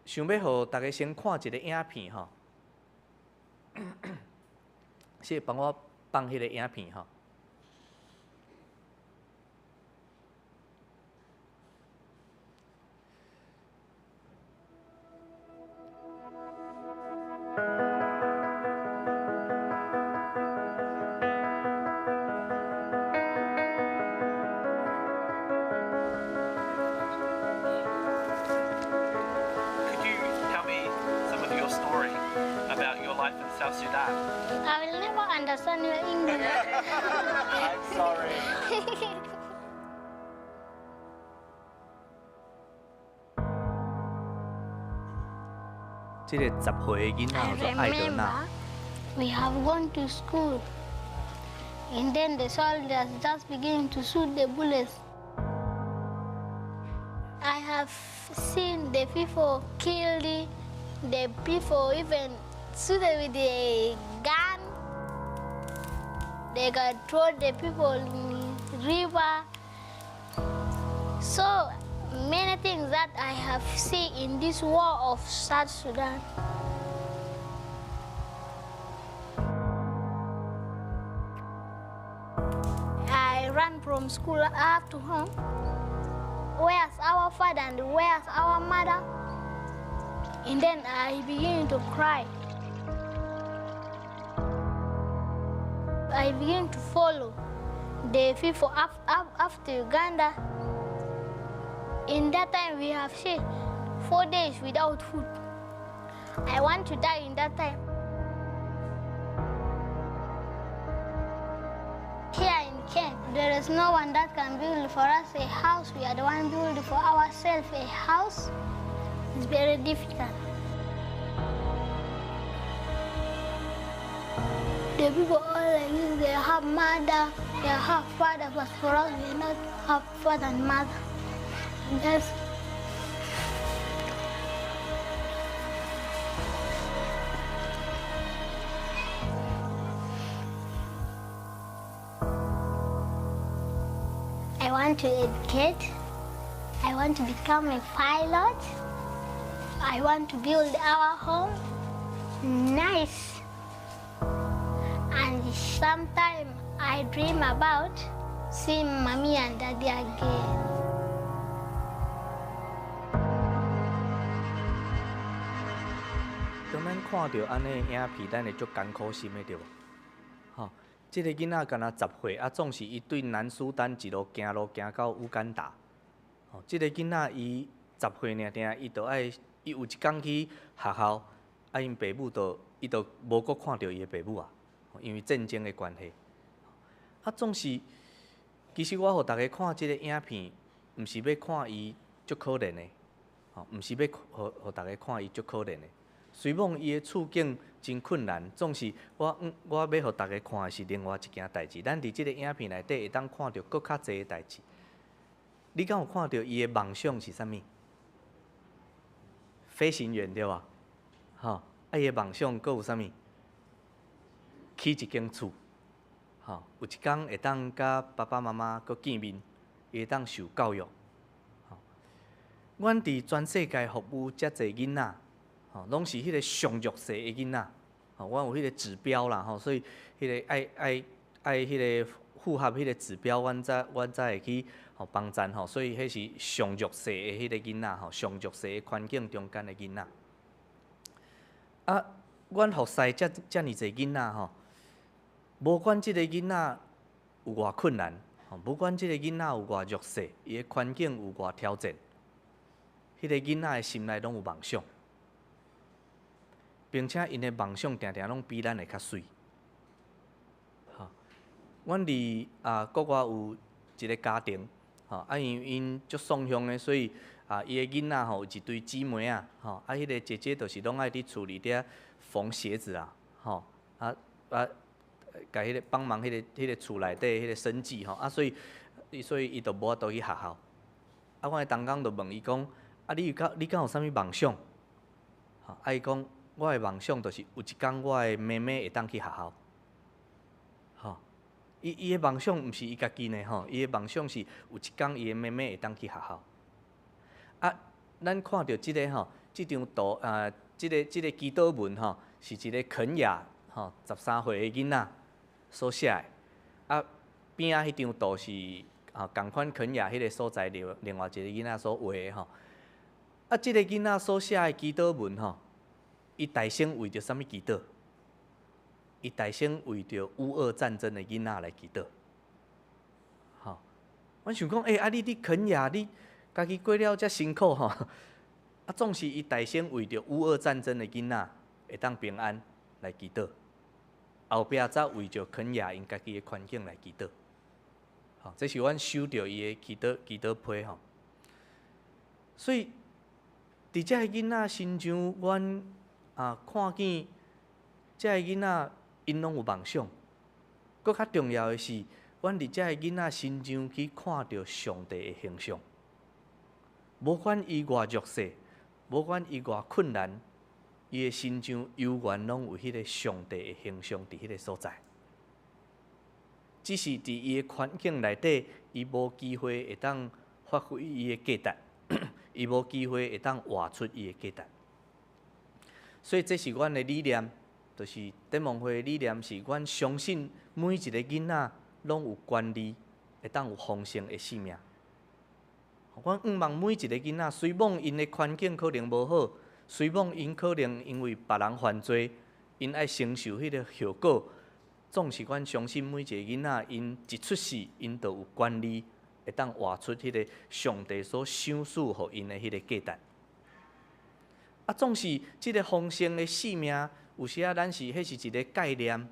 想要互大家先看一个影片吼，先帮我放迄个影片吼。South Sudan. I will never understand your English. I'm sorry. 这个10岁的囡仔 I 叫做艾德娜 remember，we have gone to school, and then the soldiers just begin to shoot the bullets. I have seen the people kill the people, even shoot with the gun. They got throw the people in the river. So many things that I have seen in this war of South Sudan. I ran from school up to home. Where's our father and where's our mother? And then I began to cry. I began to follow the people after Uganda. In that time, we have stayed 4 days without food. I want to die in that time. Here in camp, there is no one that can build for us a house. We are the one building for ourselves a house. It's very difficult. The people all like this, they have mother, they have father, but for us, we not have father and mother. Yes. I want to educate. I want to become a pilot. I want to build our home nice. And sometimes I dream about seeing mommy and daddy again. 当咱看到安尼影片，咱会足艰苦心的对无？即个囡仔敢若10岁，总是伊对南苏丹一路行到乌干达。即个囡仔伊10岁尔定，伊有一天去学校，因爸母伊就无搁看到伊的爸母啊，因为战争的关系。总是，其实我互大家看即个影片，毋是要看伊足可怜的，毋是要互大家看伊足可怜的。虽望伊的处境真困难，总是我要互大家看的是另外一件代志。咱伫即个影片内底会当看到搁较侪的代志。你敢有看到伊的梦想是啥物？飞行员对吧？伊的梦想搁有啥物？起一间厝，有一天会当甲爸爸妈妈搁见面，会当受教育。阮伫全世界服务遮侪囡仔。拢是迄个上弱势的囡仔，阮有迄个指标啦，所以迄个爱迄个符合迄个指标，阮才会去帮赞吼，所以迄是上弱势的迄个囡仔吼，上弱势的环境中间的囡仔。啊，阮服侍遮尔侪囡仔吼，无管即个囡仔有偌困难，吼，无管即个囡仔有偌弱势，伊的环境有偌挑战，迄个囡仔的心内拢有梦想，并且因的梦想定定拢比咱会较水。吼，阮伫国外有一个家庭。因为因足双向的，所以伊的囡仔吼有一对姊妹啊，迄个姐姐就是拢爱伫厝里底缝鞋子啊，甲迄个帮忙迄个厝内底迄个生计所以伊就无法度去学校。阮同工就问伊讲，你敢有啥物梦想？伊讲我的梦想就是有一天我的妹妹会当去学校。伊的梦想毋是伊家己呢吼，伊的梦想是有一天伊的妹妹会当去学校。咱看到即个吼，即张图即个祈祷文吼，是一个肯亚13岁的囡仔所写的。边迄张图是共款肯亚迄个所在另外一个囡仔所画的吼。即个囡仔所写的祈祷文吼，伊大声为着啥物祈祷？伊大声为着乌俄战争的囡仔来祈祷。阮想讲，你肯亚，你家己过了遮辛苦吼，总是伊大声为着乌俄战争的囡仔会当平安来祈祷，后壁则为着肯亚因家己的环境来祈祷。这是阮收到伊的祈祷批吼。所以，伫遮个囡仔身上，阮看见遮个囡仔。因拢有梦想，搁较重要的是，阮伫遮个囡仔身上去看到上帝的形象。无管伊偌弱势，无管伊偌困难，伊的身上永远拢有迄个上帝的形象伫迄个所在。只是伫伊的环境内底，伊无机会会当发挥伊的价值，伊无机会会当活出伊的价值。所以这是阮的理念。就是展望会的理念是，阮相信每一个囡仔拢有权利会当有丰盛的生命。阮毋望每一个囡仔，虽望因的环境可能无好，虽望因可能因为别人犯罪，因爱承受迄个后果，总是阮相信每一个囡仔，因一出世，因就有权利会当活出迄个上帝所赏赐互因的迄个价值。总是即个丰盛的生命。有时咱迄是一个概念，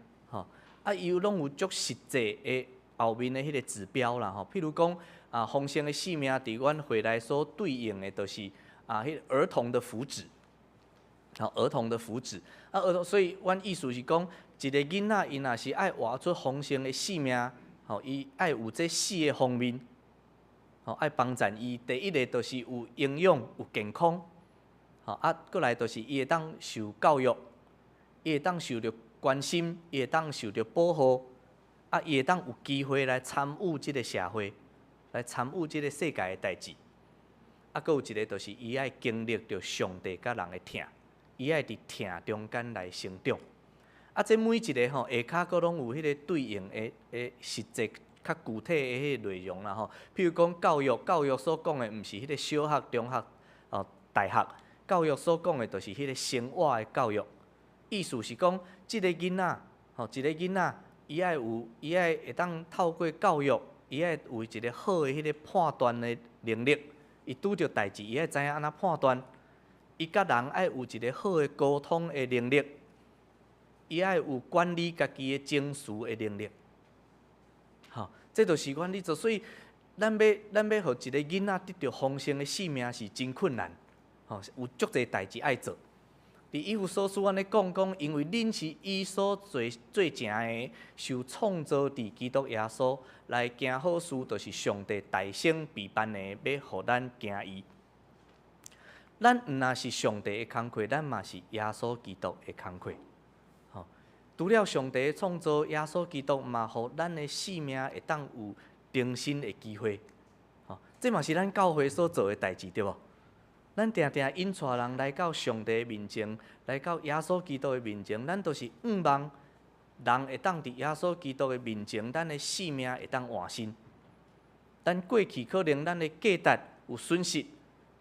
伊拢有足实际的后面的迄个指标啦，譬如讲丰盛的生命，伫阮会内所对应的，就是迄个儿童的福祉，儿童的福祉，所以阮意思是讲，一个囡仔伊若是爱活出丰盛的生命，伊爱有这4个方面，爱帮助伊。第一个就是有营养、有健康，过来就是伊会当受教育。伊会当受到关心，伊会当受到保护，伊会当有机会来参与即个社会，来参与即个世界的代志。阁有一个就是伊爱经历着上帝甲人的疼，伊爱伫疼中间来成长。这每一个下骹阁拢有迄个对应的实际较具体的迄个内容啦譬如讲教育所讲的，毋是迄个小学、中学、大学，教育所讲的，就是迄个生活的教育。意思是讲，即个囡仔，一个囡仔，伊爱会当透过教育，伊爱有一个好的迄个判断的能力。伊拄着代志，伊爱知影安怎判断。伊甲人爱有一个好的沟通的能力，伊爱有管理家己的情绪的能力。这就是阮咧做。所以，咱要互一个囡仔得到丰盛的生命是真困难。有足侪代志爱做。伫以弗所书，阮咧讲，因为恁是伊所做成的，受创造伫基督耶稣来行好事，就是上帝大声备办的，要互咱行伊。咱毋若是上帝的工课，咱嘛是耶稣基督的工课。除了上帝的创造，耶稣基督嘛，互咱的生命会当有重新的机会。这嘛是咱教会所做的代志，对无？咱定定引带人来到上帝的面前，来到耶稣基督的面前，咱都是望人会当伫耶稣基督的面前，咱的生命会当换新。咱过去可能咱的价值有损失，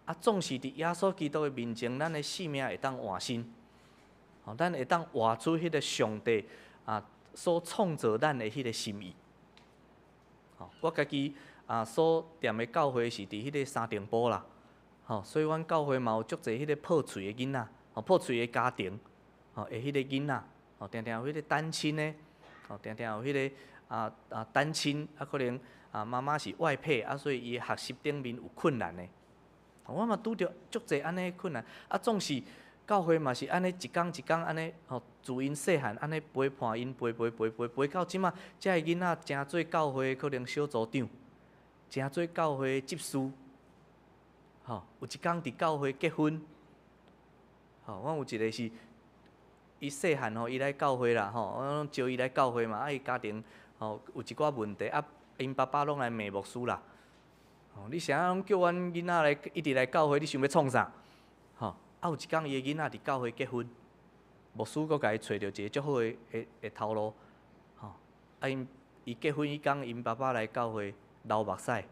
啊，总是伫耶稣基督的面前，咱的性命会当换新，吼，咱会当活出迄个上帝所创造咱的迄个心意。吼，我家己所踮的教会是伫迄个三重埔啦，吼，所以阮教会嘛有足侪迄个破碎的囡仔，吼，破碎的家庭，吼，会迄个囡仔，吼，定定有迄个单亲的，吼，定定有迄个单亲，可能妈妈是外配，所以伊学习顶面有困难的。我嘛拄着足侪安尼困难，总是教会嘛是安尼一工一工安尼，吼，自因细汉安尼陪伴因陪到即马，遮个囡仔诚做教会可能小组长，诚做教会执事，吼，有一工伫教会结婚，吼，阮有一个是伊细汉吼，伊来教会啦，吼，我拢招伊来教会嘛，伊家庭吼有一寡问题，因爸爸拢来骂牧师啦。你啥拢叫阮囡仔来一直来教会？你想要创啥？吼，有一工伊个囡仔伫教会结婚，牧师阁甲伊找着一个足好的头路，吼，伊结婚迄工，因爸爸来教会流目屎，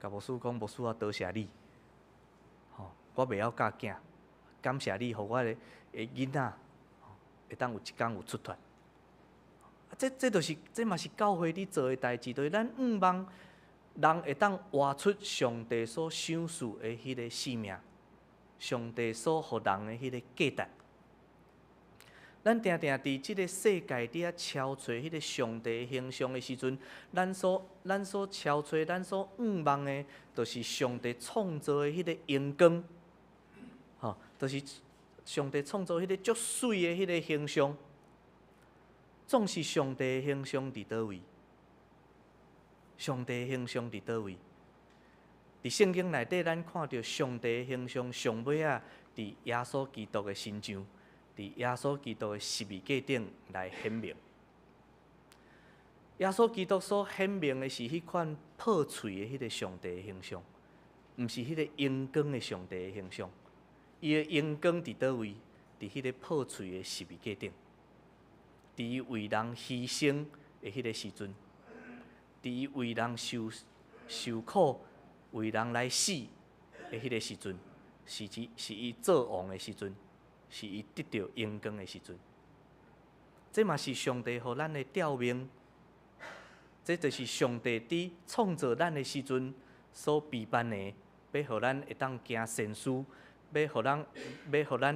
甲牧师讲：牧师多谢你，吼，我袂晓教囝，感谢你，互我的囡仔会当有一工有出头。这嘛是教会你做的代志，就是咱望人会当活出上帝所赏赐的迄个生命，上帝所互人的迄个价值。咱定定伫即个世界底下超找迄个上帝形象的时阵，咱所超找、咱所望的，就是上帝创造的迄个阳光，吼，就是上帝创造迄个足水的迄个形象。总是上帝的形象伫倒位？上帝的形象伫倒位？伫圣经内底，咱看到上帝的形象上尾伫耶稣基督的身上，伫耶稣基督的十字架顶来显明。耶稣基督所显明的是迄款破碎的迄个上帝的形象，毋是迄个阳光的上帝的形象。伊的阳光伫倒位？伫迄个破碎的十字架顶。伫伊为人牺牲的迄个时阵，伫伊为人受苦、为人来死的迄个时阵，是伊做王的时阵，是伊得到阳光的时阵。这嘛是上帝互咱的吊命，这就是上帝伫创造咱的时阵所备办的，要互咱会当行善事，要互咱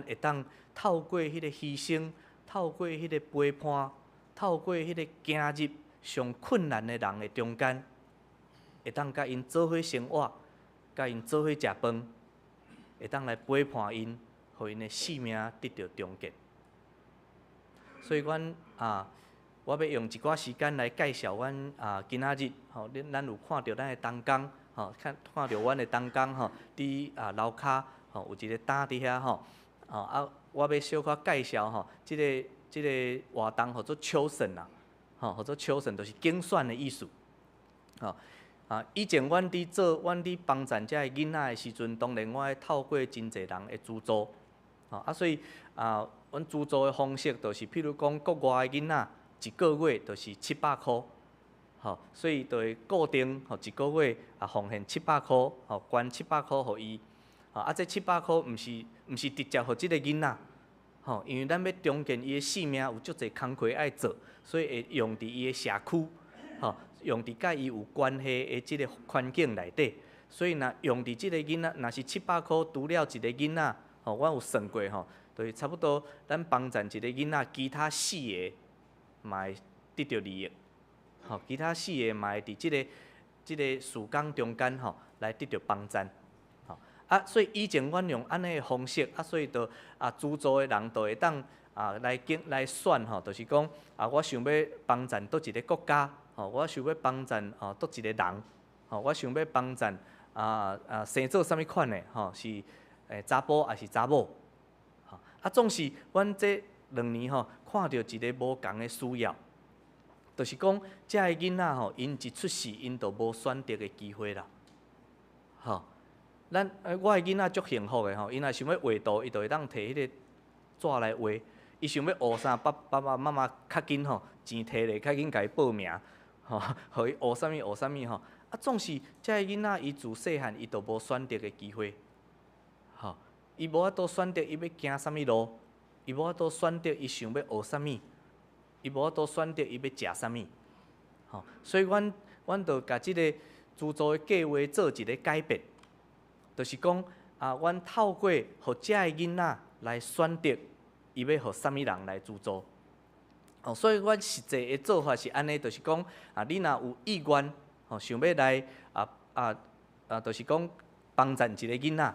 会当透过迄个牺牲。透过迄个陪伴，透过迄个行入上困难的人的中间，会当甲因做伙生活，甲因做伙食饭，会当来陪伴因，互因的生命得到终结。所以阮我要用一寡时间来介绍阮今仔日吼，咱有看到咱的同工吼，看到阮的同工吼，伫楼骹吼有一个担伫遐吼，我要小可介绍吼，即个活动叫做秋审啦，吼，叫做秋审，就是竞选的意思。吼，以前阮伫帮衬遮个囡仔的时阵，当然我会透过真侪人的资助，吼，所以阮资助的方式就是，譬如讲国外的囡仔，一个月就是700箍，吼，所以就会固定吼一个月奉献700箍，吼，捐700箍互伊。这700箍毋是直接互即个囡仔，吼，因为咱要重建伊的生命，有足侪工课爱做，所以会用伫伊的社区，吼，用伫甲伊有关系的即个环境内底。所以若用伫即个囡仔，若是700箍除了一个囡仔，吼，我有算过吼，就是差不多咱帮衬一个囡仔，其他4个嘛会得到利益，吼，其他4个嘛会伫即个事工中间吼来得到帮衬。所以以前阮用安尼的方式，所以就资助的人就会当来选吼，就是讲我想要帮衬倒一个国家，吼，我想要帮衬倒一个人，吼，我想要帮衬生做啥物款的，吼，是查甫还是查某，吼，总是阮这2年吼看到一个无共的需要，就是讲遮个囡仔吼，因一出世因就无选择的机会啦，吼。我的囡仔足幸福的吼，伊若想要画图，伊就会当摕迄个纸来画。伊想要学啥，爸爸妈妈较紧吼，钱摕咧较紧，甲伊报名吼，互伊学啥物学啥物吼。总是遮个囡仔伊自细汉伊都无选择的机会，吼，伊无法度选择伊要行啥物路，伊无法度选择伊想要学啥物，伊无法度选择伊要食啥物，吼，所以阮就甲即个资助的计划做一个改变，就是讲阮透过互遮个囡仔来选择伊要互啥物人来资助。哦，所以阮实际的做法是安尼，就是讲你若有意愿，想要来就是讲帮衬一个囡仔，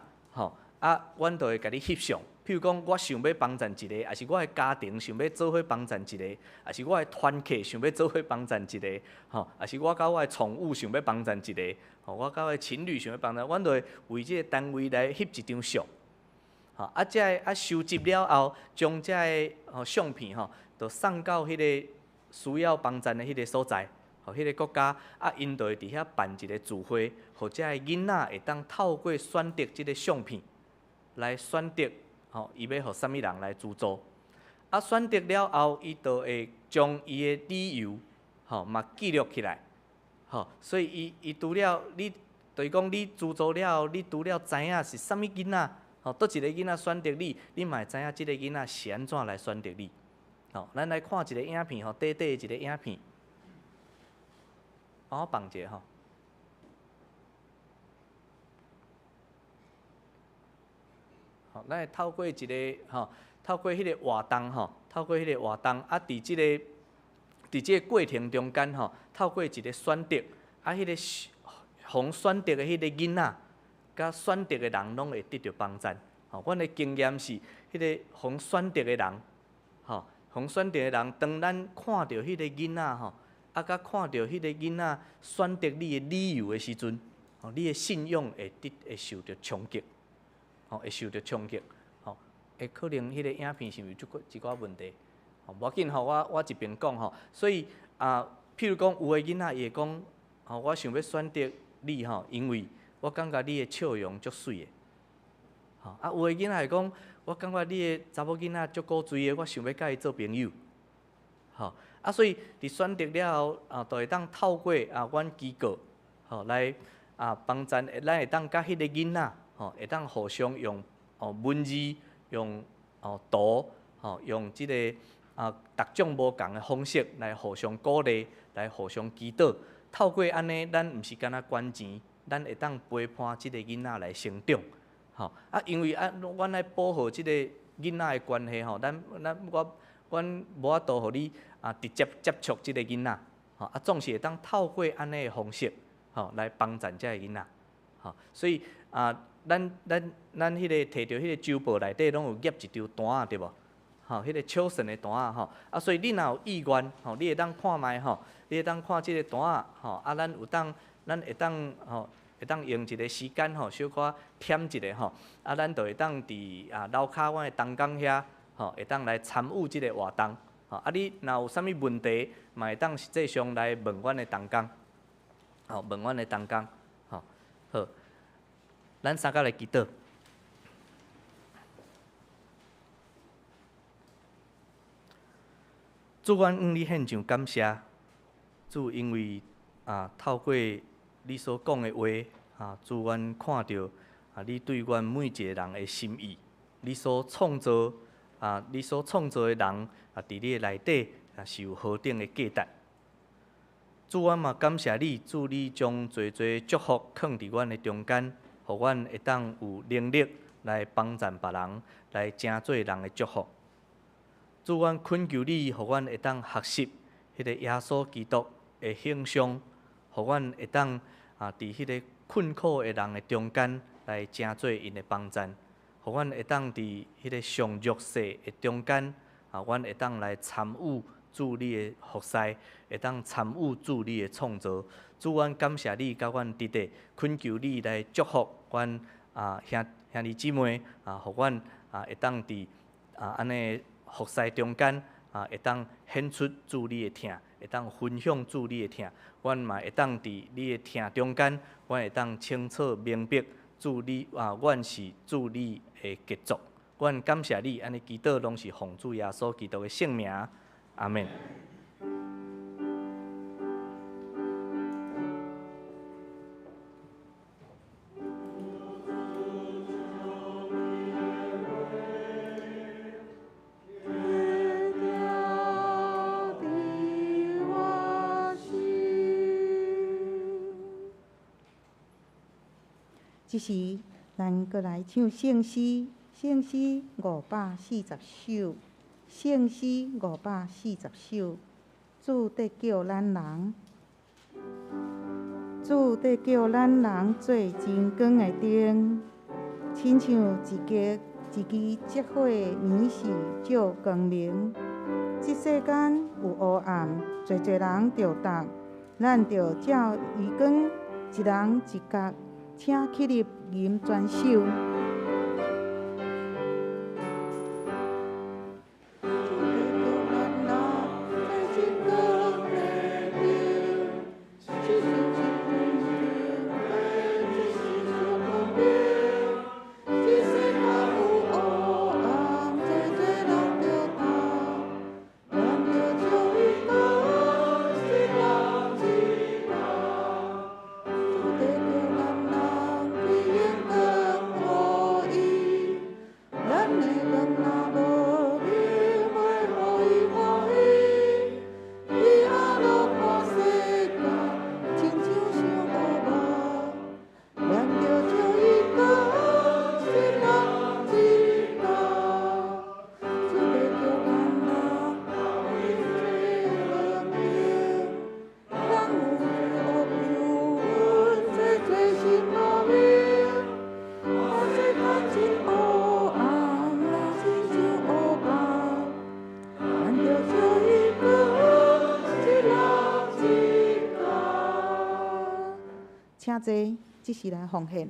阮就会甲你翕相。譬如讲，我想要帮衬一个，也是我的家庭想要做伙帮衬一个，也是我的团契想要做伙帮衬一个，也是我甲我的宠物想要帮衬一个，我甲我的情侣想要帮衬，阮就会为即个单位来翕一张相。遮收集了后，将遮个相片就送到迄个需要帮衬的迄个所在，迄个国家，因就会伫遐办一个聚会，或者囡仔会当透过选择即个相片来选择，伊要互啥物人来资助。选择了后，伊就会将伊的理由，嘛记录起来，所以伊除了你，就是讲你资助了后，你除了知影是啥物囡仔，倒一个囡仔选择你，你嘛会知影即个囡仔是安怎来选择你。咱来看一个影片，短的一个影片，帮我放一下咱会透过一个透过迄个活动透过迄个活动伫即个过程中间透过一个选择迄个互选择的迄个囡仔，甲选择的人拢会得到帮助。阮的经验是，迄个互选择的人，互选择的人，当咱看到迄个囡仔甲看到迄个囡仔选择你的理由的时阵，你的信用会受到冲击，会受到冲击，会可能迄个影片是毋是一寡问题？无要紧我一边讲所以譬如讲有的囡仔伊会讲，我想要选择你因为我感觉你的笑容足水的，有的囡仔会讲，我感觉你的查某囡仔足古锥的，我想要甲伊做朋友，所以伫选择了后，就会当透过阮机构，来帮咱会当甲迄个囡仔，会当互相用文字、用图，用即个逐种无共的方式来互相鼓励，来互相祈祷。透过安尼，咱毋是干那管钱，咱会当陪伴即个囡仔来成长。因为阮来保护即个囡仔的关系阮无法度互你直接接触即个囡仔，总是会当透过安尼的方式，来帮衬遮个囡仔，所以咱迄个摕到迄个周报内底拢有页一张单啊，对无？迄个笑神的单啊，所以你若有意愿，你会当看卖你会当看即个单啊，咱会当用一个时间小可添一个咱就会当伫楼骹阮的东港遐会当来参与即个活动，你若有啥物问题，嘛会当实际上来问阮的东港，问阮的东港，好，咱三甲来祈祷。主，阮向你献上感谢，主，因为透过你所讲的话，主，阮看到你对阮每一个人的心意，你所创造的人伫你的内底是有何等的价值。主，阮嘛感谢你，主，你将侪侪祝福放伫阮的中间，互阮会当有能力来帮助别人，来成做人的祝福。主，阮恳求你，互阮会当学习迄个耶稣基督的形象，互阮会当伫迄个困苦的人的中间来成做因的帮助，互阮会当伫迄个上弱势的中间，阮会当来参与主你的服侍，会当参与主你的创造。主，阮感谢你，甲阮伫地，恳求你来祝福阮兄弟姊妹，互阮会当伫安尼服侍中间，会当显出主你的疼，会当分享主你的疼。阮嘛会当伫你的疼中间，阮会当清楚明白主你阮是主你的杰作。阮感谢你，安尼祈祷拢是奉主耶稣基督的圣名，阿门。即时咱搁来唱圣诗，圣诗540首，圣诗540首，主得叫咱人，主得叫咱人做真光的灯，亲像一支烛火明示照光明。即世间有黑暗，侪人着答，咱着照余光，一人一角，请起立吟全首。请坐，即时来奉献。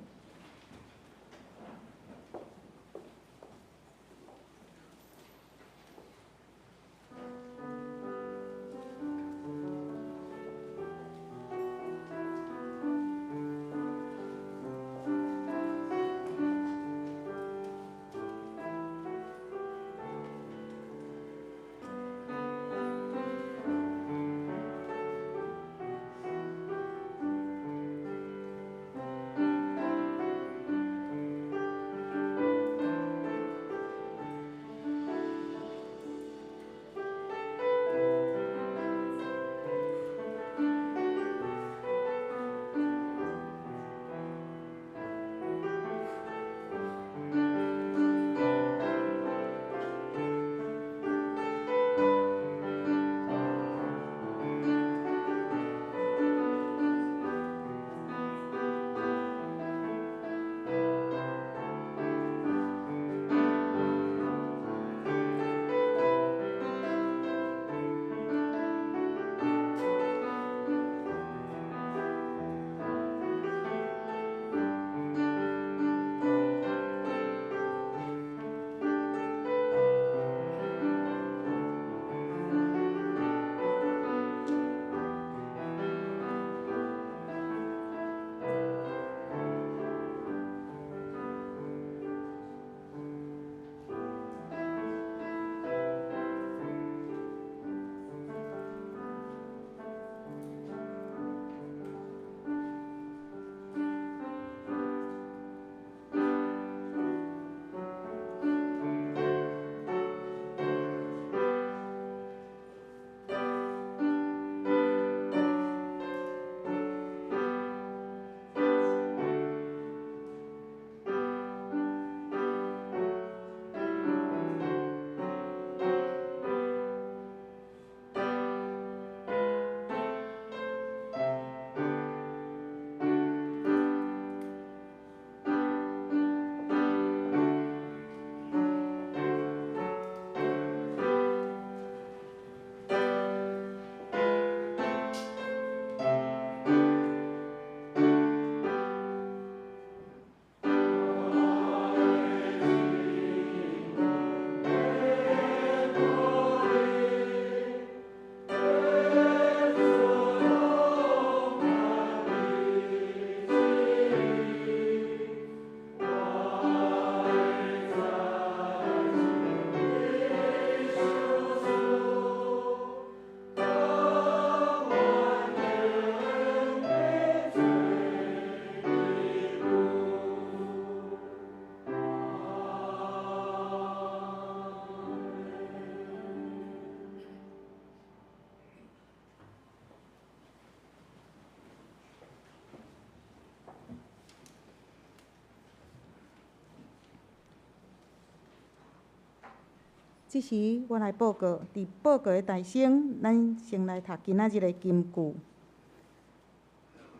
即时我来报告，伫报告的大省，咱先来读今仔日的金句，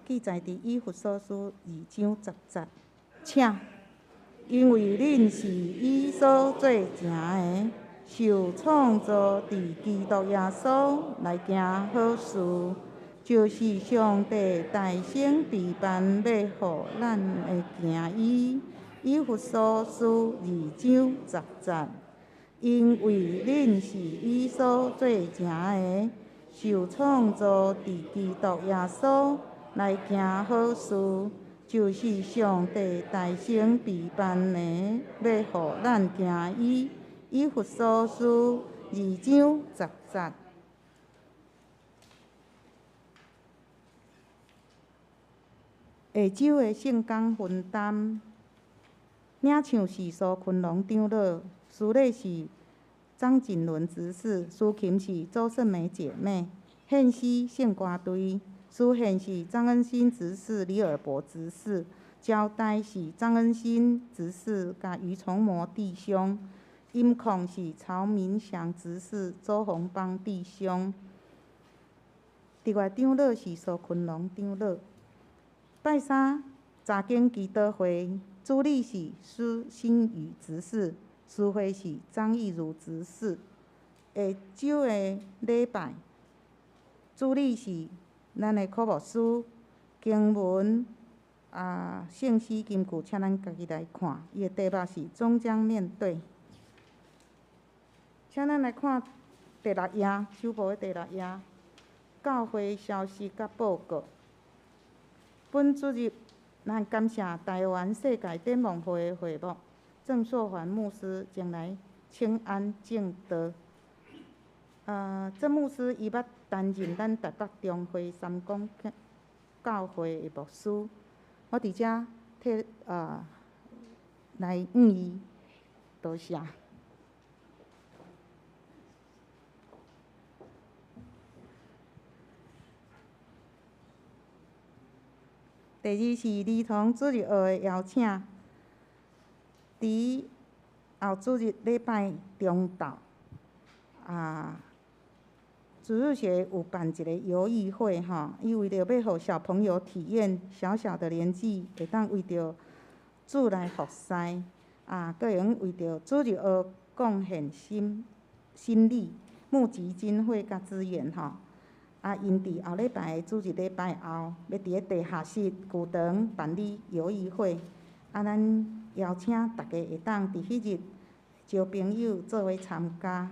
记载伫以弗所书2章10节，请，因为恁是伊所做成的，受创造伫基督耶稣来行好事，就是上帝大圣备办要互咱的行医。以弗所书2章10节。因为恁是伊所做成的，受创造伫基督耶稣来行好事，就是上帝大圣备办的，要互咱行伊。以弗所书2章10节。下周的圣工分担，领唱是苏昆龙长老。司礼是张锦伦执事，司琴是周胜梅姐妹，献诗献歌队，司献是张恩新执事、李尔伯执事，交代是张恩新执事甲于崇模弟兄，音控是曹明祥执事、周宏邦弟兄，伫外长老是苏昆龙长老。拜三查经祈祷会主理是施新宇执事。司会是张义如执事，下周的礼拜，主理是咱的科牧师经文圣诗金句，请咱家己来看。伊的题目是终将面对。请咱来看第6页，首部的第6页，教会消息甲报告。本主日，咱感谢台湾世界展望会的会幕。郑硕环牧师前来请安敬道。郑牧师伊捌担任咱台北中会三公教会的牧师，我伫遮替来伊，多谢。第二是儿童主日学的邀请。伫后主日礼拜中昼，主日学有办一个游艺会吼，伊为着要互小朋友体验小小的年纪会当为着主来服侍，个用为着主日学贡献心力，募集经费甲资源吼。因伫后礼拜主日礼拜后，要伫咧地下室旧堂办理游艺会，咱。邀请大家会当伫迄日招朋友做伙参加，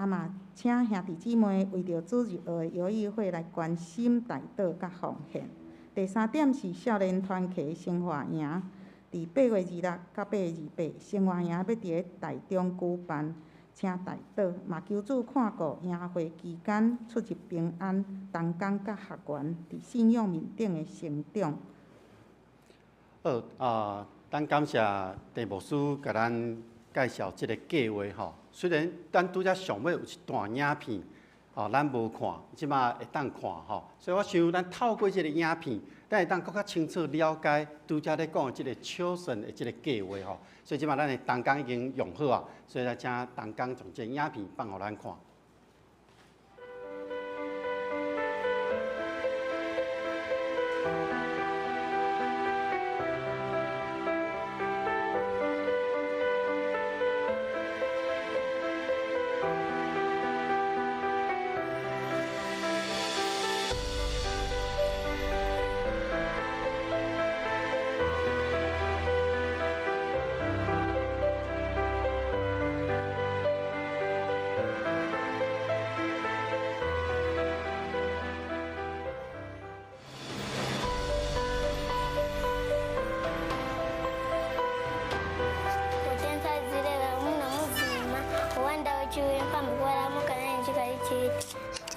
嘛请兄弟姊妹为着主日学的游艺会来关心祷祷甲奉献。第3点是少年团契生活营，伫8月26到8月28，生活营要伫咧台中举办，请祷祷，嘛求主看顾营会期间出入平安，同工甲学员伫信仰面顶的成长。咱感谢地牧师甲咱介绍即个计划吼。虽然咱拄则上尾有一段影片，咱无看，即马会当看吼。所以我想咱透过即个影片，咱会当更较清楚了解拄则咧讲的即个超神的即个计划吼。所以即马咱的同工已经用好啊，所以来请同工从即个影片放互咱看。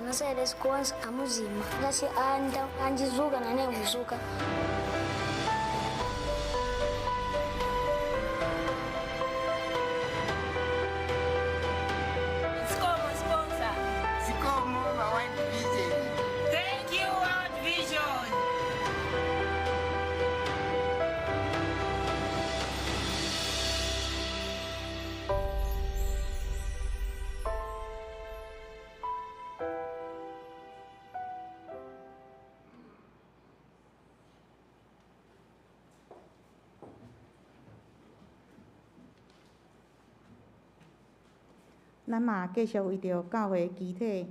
Nasaidia kuanza amuzima ngasi anda anjizuka nane kuzuka 咱嘛继续为着教会机体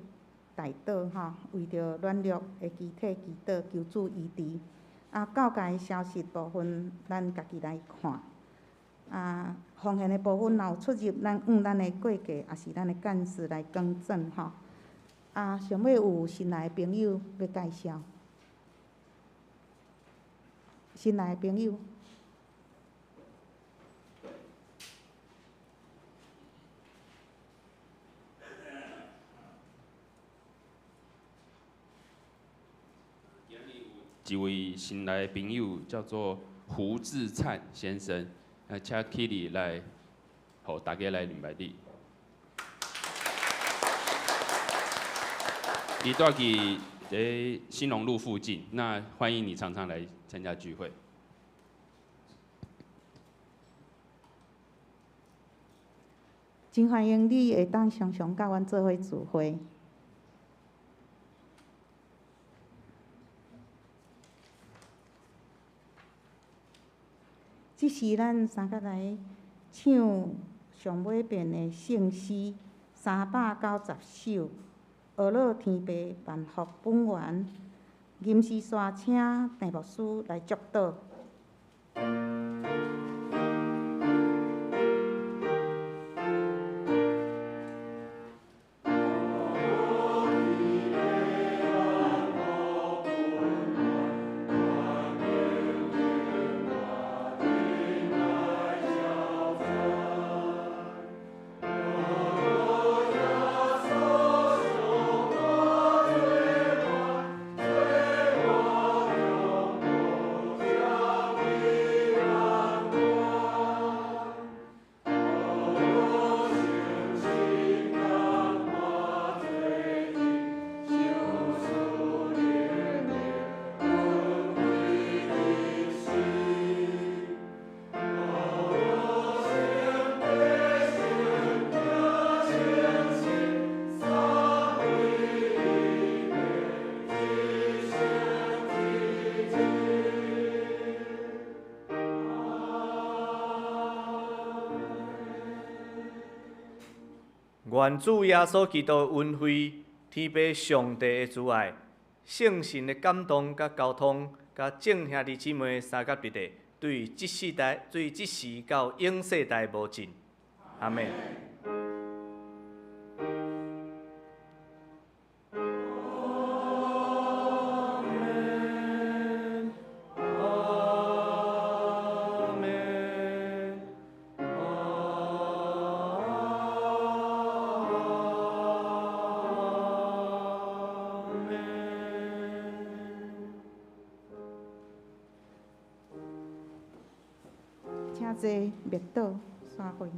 代祷吼，为着软弱的机体祈祷，求主医治。教界消息部分，咱家己来看。奉献的部分，若有出入，咱用咱的过价，也是咱的干事来更正吼。上尾有新来的朋友要介绍，新来的朋友。一位新来的朋友叫做胡志灿先生，请 Kitty 来，互大家来认摆你。伊住伫在新隆路附近，那欢迎你常常来参加聚会。真欢迎你会当常常甲阮做伙聚会。即时咱三甲来唱上尾遍的圣诗390首，学乐天父万福本源，吟诗山请陈牧师来祝祷。愿主耶稣基督恩惠、天父上帝的慈爱、圣神的感动甲交通，甲众兄弟姊妹三甲一地，对即世代、对即时到永世代无尽。阿门。请坐，灭倒散会。